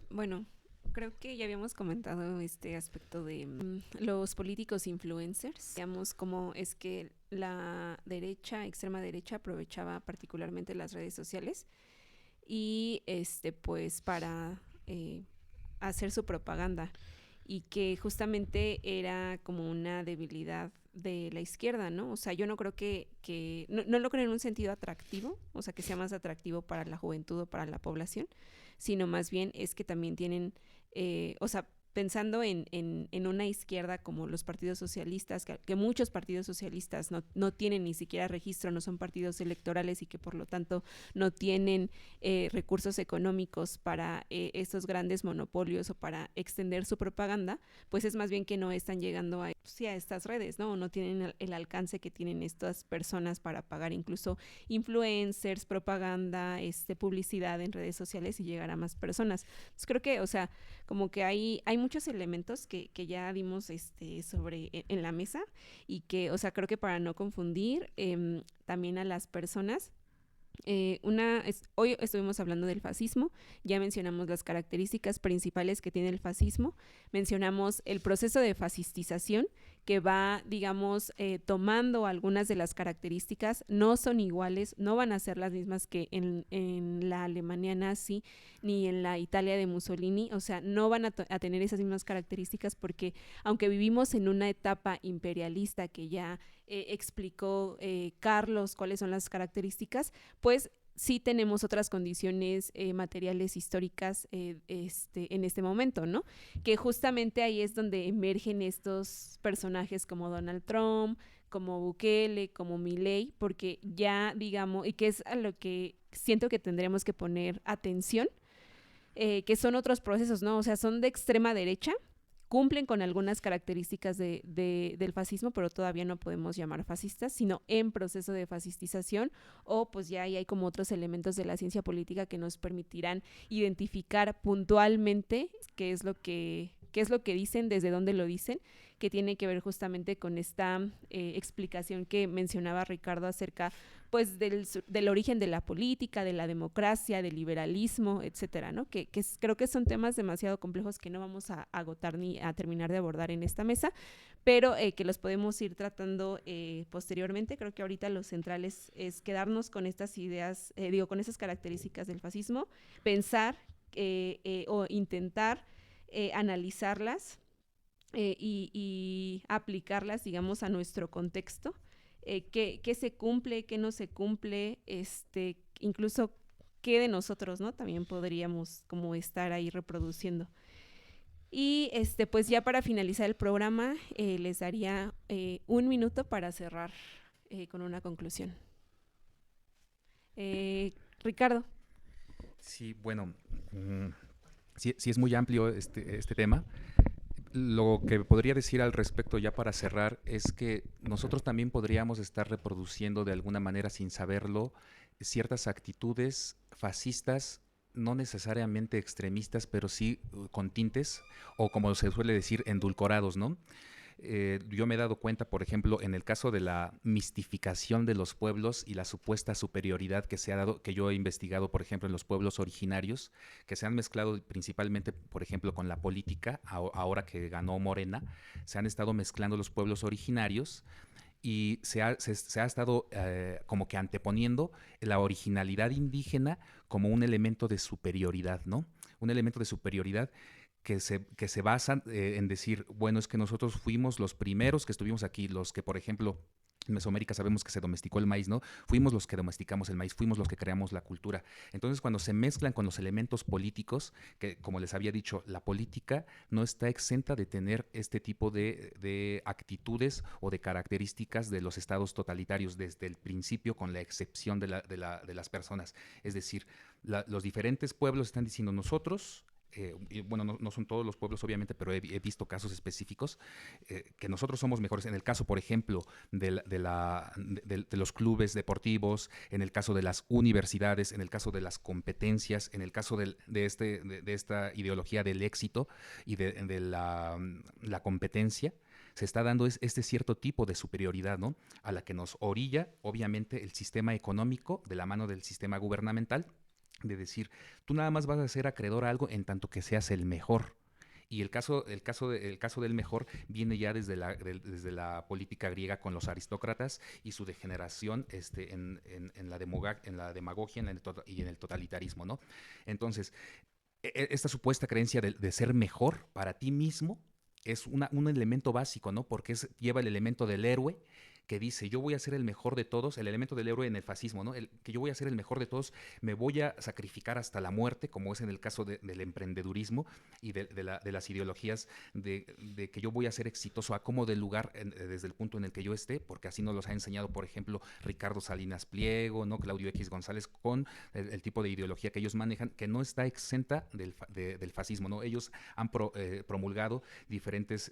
Bueno, creo que ya habíamos comentado este aspecto de los políticos influencers. Digamos cómo es que la derecha, extrema derecha, aprovechaba particularmente las redes sociales y pues para hacer su propaganda, y que justamente era como una debilidad de la izquierda, ¿no? O sea, yo no creo que no lo creo en un sentido atractivo, o sea, que sea más atractivo para la juventud o para la población, sino más bien es que también tienen, o sea, pensando en una izquierda como los partidos socialistas, que muchos partidos socialistas no tienen ni siquiera registro, no son partidos electorales y que por lo tanto no tienen recursos económicos para estos grandes monopolios o para extender su propaganda, pues es más bien que no están llegando a estas redes, ¿no? O no tienen el alcance que tienen estas personas para pagar incluso influencers, propaganda, publicidad en redes sociales y llegar a más personas. Entonces creo que, o sea, como que hay muchos elementos que ya dimos sobre en la mesa, y que, o sea, creo que para no confundir también a las personas, hoy estuvimos hablando del fascismo, ya mencionamos las características principales que tiene el fascismo, mencionamos el proceso de fascistización que va, digamos, tomando algunas de las características, no son iguales, no van a ser las mismas que en la Alemania nazi ni en la Italia de Mussolini, o sea, no van a tener esas mismas características porque aunque vivimos en una etapa imperialista que ya explicó Carlos cuáles son las características, pues sí tenemos otras condiciones materiales históricas en este momento, ¿no? Que justamente ahí es donde emergen estos personajes como Donald Trump, como Bukele, como Milei, porque ya, digamos, y que es a lo que siento que tendremos que poner atención, que son otros procesos, ¿no? O sea, son de extrema derecha, cumplen con algunas características del fascismo, pero todavía no podemos llamar fascistas, sino en proceso de fascistización, o pues ya ahí hay como otros elementos de la ciencia política que nos permitirán identificar puntualmente qué es lo que dicen, desde dónde lo dicen, que tiene que ver justamente con esta explicación que mencionaba Ricardo acerca pues del origen de la política, de la democracia, del liberalismo, etcétera, ¿no? Que creo que son temas demasiado complejos que no vamos a agotar ni a terminar de abordar en esta mesa, pero que los podemos ir tratando posteriormente. Creo que ahorita lo central es quedarnos con estas ideas, con esas características del fascismo, pensar o intentar analizarlas y aplicarlas, digamos, a nuestro contexto. Qué se cumple, qué no se cumple, incluso qué de nosotros, ¿no? También podríamos como estar ahí reproduciendo. Y pues ya para finalizar el programa, les daría 1 minuto para cerrar con una conclusión. Ricardo. Sí, bueno, sí es muy amplio este tema. Lo que podría decir al respecto ya para cerrar es que nosotros también podríamos estar reproduciendo de alguna manera sin saberlo ciertas actitudes fascistas, no necesariamente extremistas, pero sí con tintes o, como se suele decir, endulcorados, ¿no? Yo me he dado cuenta, por ejemplo, en el caso de la mistificación de los pueblos y la supuesta superioridad que se ha dado, que yo he investigado, por ejemplo, en los pueblos originarios, que se han mezclado principalmente, por ejemplo, con la política, ahora que ganó Morena, se han estado mezclando los pueblos originarios y se ha estado como que anteponiendo la originalidad indígena como un elemento de superioridad, ¿no? Un elemento de superioridad que se basan en decir, bueno, es que nosotros fuimos los primeros que estuvimos aquí, los que, por ejemplo, en Mesoamérica sabemos que se domesticó el maíz, ¿no? Fuimos los que domesticamos el maíz, fuimos los que creamos la cultura. Entonces, cuando se mezclan con los elementos políticos, que como les había dicho, la política no está exenta de tener este tipo de actitudes o de características de los estados totalitarios desde el principio, con la excepción de las personas. Es decir, los diferentes pueblos están diciendo nosotros... y bueno, no son todos los pueblos obviamente, pero he visto casos específicos que nosotros somos mejores. En el caso, por ejemplo, de los clubes deportivos, en el caso de las universidades, en el caso de las competencias, en el caso de esta ideología del éxito y de la competencia, se está dando este cierto tipo de superioridad, ¿no? A la que nos orilla, obviamente, el sistema económico de la mano del sistema gubernamental, de decir, tú nada más vas a ser acreedor a algo en tanto que seas el mejor, Y el caso del mejor viene ya desde la política griega con los aristócratas y su degeneración en la demagogia y en el totalitarismo, ¿no? Entonces, esta supuesta creencia de ser mejor para ti mismo es un elemento básico, ¿no? Porque lleva el elemento del héroe que dice, yo voy a ser el mejor de todos, el elemento del héroe en el fascismo, ¿no? Que yo voy a ser el mejor de todos, me voy a sacrificar hasta la muerte, como es en el caso del emprendedurismo y de las ideologías de que yo voy a ser exitoso a como del lugar desde el punto en el que yo esté, porque así nos los ha enseñado, por ejemplo, Ricardo Salinas Pliego, ¿no? Claudio X González, con el tipo de ideología que ellos manejan, que no está exenta del fascismo, ¿no? Ellos han promulgado diferentes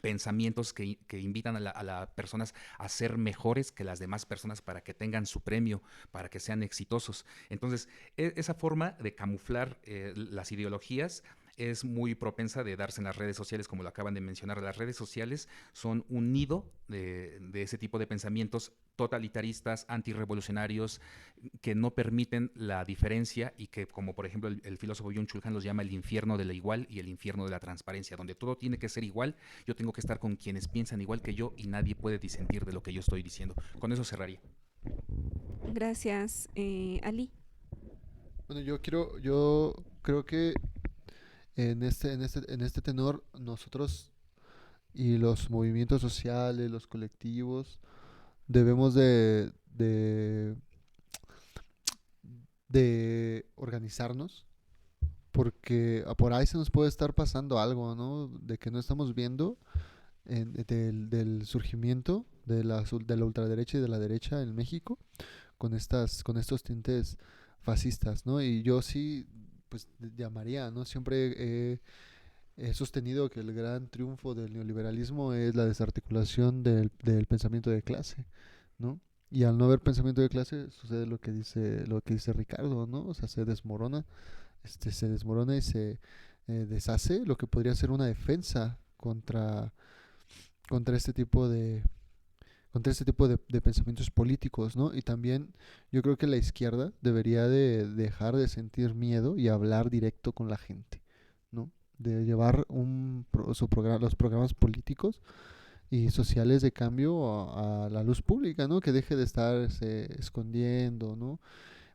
pensamientos que invitan a las personas a ser mejores que las demás personas para que tengan su premio, para que sean exitosos. Entonces, esa forma de camuflar las ideologías es muy propensa de darse en las redes sociales, como lo acaban de mencionar. Las redes sociales son un nido de ese tipo de pensamientos totalitaristas, antirrevolucionarios, que no permiten la diferencia y que, como por ejemplo el filósofo Byung-Chul Han los llama el infierno de la igual y el infierno de la transparencia, donde todo tiene que ser igual, yo tengo que estar con quienes piensan igual que yo y nadie puede disentir de lo que yo estoy diciendo. Con eso cerraría. Gracias, Ali. Bueno, yo creo que en este tenor nosotros y los movimientos sociales, los colectivos, debemos de organizarnos, porque por ahí se nos puede estar pasando algo, ¿no? De que no estamos viendo del surgimiento de la ultraderecha y de la derecha en México con estos tintes fascistas, ¿no? Y yo sí, pues llamaría, ¿no? Siempre he sostenido que el gran triunfo del neoliberalismo es la desarticulación del pensamiento de clase, ¿no? Y al no haber pensamiento de clase sucede lo que dice Ricardo, ¿no? O sea, se desmorona y se deshace lo que podría ser una defensa contra este tipo de pensamientos políticos, ¿no? Y también yo creo que la izquierda debería de dejar de sentir miedo y hablar directo con la gente, ¿no? De llevar los programas políticos y sociales de cambio a la luz pública, ¿no? Que deje de estarse escondiendo, ¿no?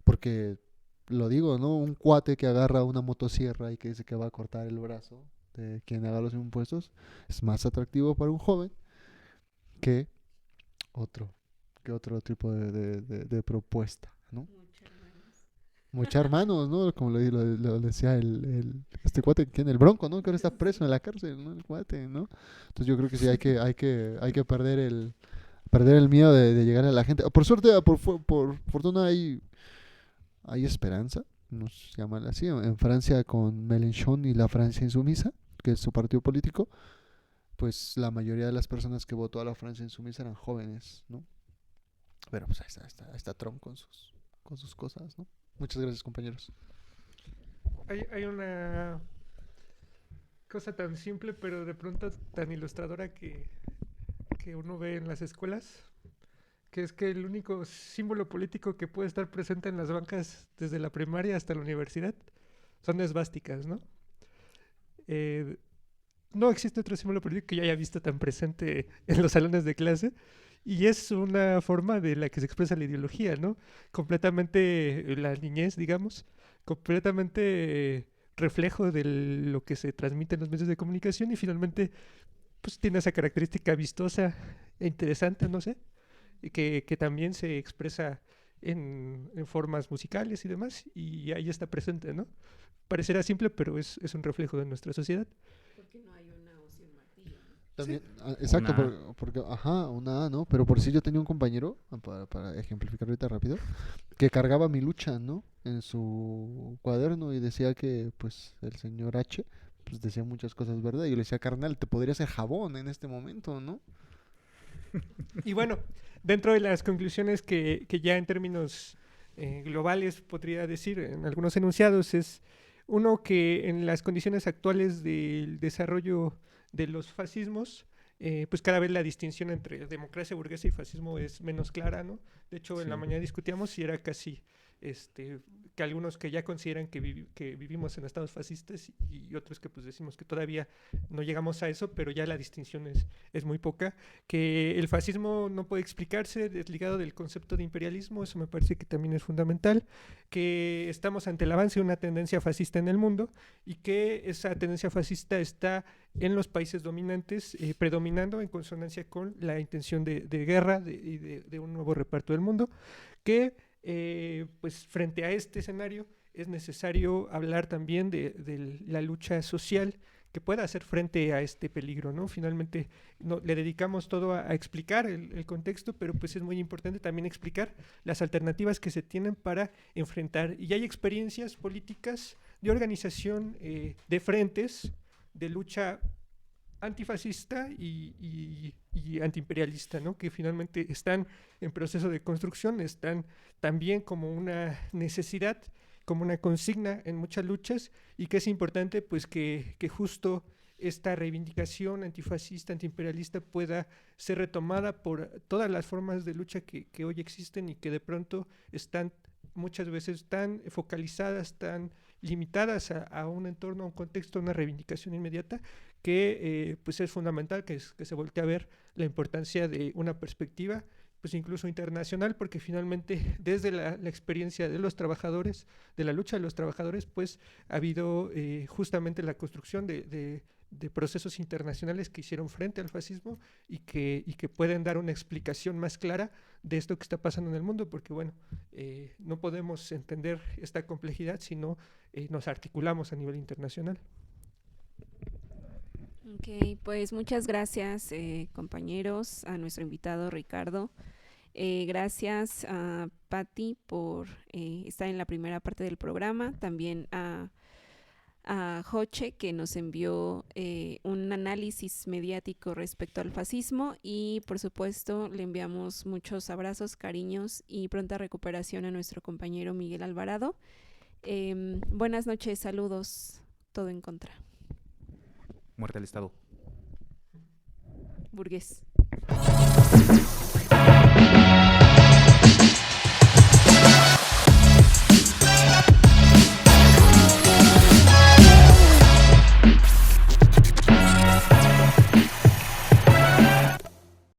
Porque, lo digo, ¿no? Un cuate que agarra una motosierra y que dice que va a cortar el brazo de quien haga los impuestos es más atractivo para un joven que otro tipo de propuesta, ¿no? Mochar manos, ¿no? Como lo decía este cuate que tiene el Bronco, ¿no? Que ahora está preso en la cárcel, ¿no? El cuate, ¿no? Entonces yo creo que sí hay que perder el miedo de llegar a la gente. Por suerte, por fortuna hay esperanza, nos llaman así, en Francia con Mélenchon y la Francia Insumisa, que es su partido político, pues la mayoría de las personas que votó a la Francia Insumisa eran jóvenes, ¿no? Pero pues ahí está Trump con sus cosas, ¿no? Muchas gracias, compañeros. Hay una cosa tan simple, pero de pronto tan ilustradora que uno ve en las escuelas, que es que el único símbolo político que puede estar presente en las bancas desde la primaria hasta la universidad son esvásticas, ¿no? No existe otro símbolo político que yo haya visto tan presente en los salones de clase. Y es una forma de la que se expresa la ideología, ¿no? Completamente la niñez, digamos, completamente reflejo de lo que se transmite en los medios de comunicación y finalmente pues tiene esa característica vistosa e interesante, no sé, que también se expresa en formas musicales y demás, y ahí está presente, ¿no? Parecerá simple, pero es un reflejo de nuestra sociedad. Porque no hay una O sin martillo, ¿no? También, Sí. exacto, Una A. porque, una A, ¿no? Pero por si yo tenía un compañero, para ejemplificar ahorita rápido, que cargaba mi lucha, ¿no? En su cuaderno y decía que, pues, el señor H, pues, decía muchas cosas, ¿verdad? Y yo le decía, carnal, te podría hacer jabón en este momento, ¿no? Y bueno, dentro de las conclusiones que ya en términos globales podría decir en algunos enunciados es uno que en las condiciones actuales del desarrollo de los fascismos, pues cada vez la distinción entre democracia burguesa y fascismo es menos clara, ¿no? De hecho, en la mañana discutíamos si era casi que algunos que ya consideran que vivimos en estados fascistas y otros que pues decimos que todavía no llegamos a eso, pero ya la distinción es muy poca, que el fascismo no puede explicarse desligado del concepto de imperialismo, eso me parece que también es fundamental, que estamos ante el avance de una tendencia fascista en el mundo y que esa tendencia fascista está en los países dominantes, predominando en consonancia con la intención de guerra y de un nuevo reparto del mundo, que pues frente a este escenario es necesario hablar también de la lucha social que pueda hacer frente a este peligro, ¿no? Finalmente le dedicamos todo a explicar el contexto, pero pues es muy importante también explicar las alternativas que se tienen para enfrentar. Y hay experiencias políticas de organización de frentes de lucha antifascista y antiimperialista, ¿no? Que finalmente están en proceso de construcción, están también como una necesidad, como una consigna en muchas luchas, y que es importante pues que justo esta reivindicación antifascista, antiimperialista pueda ser retomada por todas las formas de lucha que hoy existen y que de pronto están muchas veces tan focalizadas, tan limitadas a un entorno, a un contexto, a una reivindicación inmediata, que pues es fundamental que se voltee a ver la importancia de una perspectiva pues incluso internacional, porque finalmente desde la experiencia de los trabajadores, de la lucha de los trabajadores, pues ha habido justamente la construcción de procesos internacionales que hicieron frente al fascismo y que pueden dar una explicación más clara de esto que está pasando en el mundo, porque bueno, no podemos entender esta complejidad si no nos articulamos a nivel internacional. Ok, pues muchas gracias compañeros, a nuestro invitado Ricardo. Gracias a Patti por estar en la primera parte del programa, también a Joche, que nos envió un análisis mediático respecto al fascismo, y por supuesto le enviamos muchos abrazos, cariños y pronta recuperación a nuestro compañero Miguel Alvarado. Buenas noches, saludos, todo en contra. Muerte al Estado. Burgués.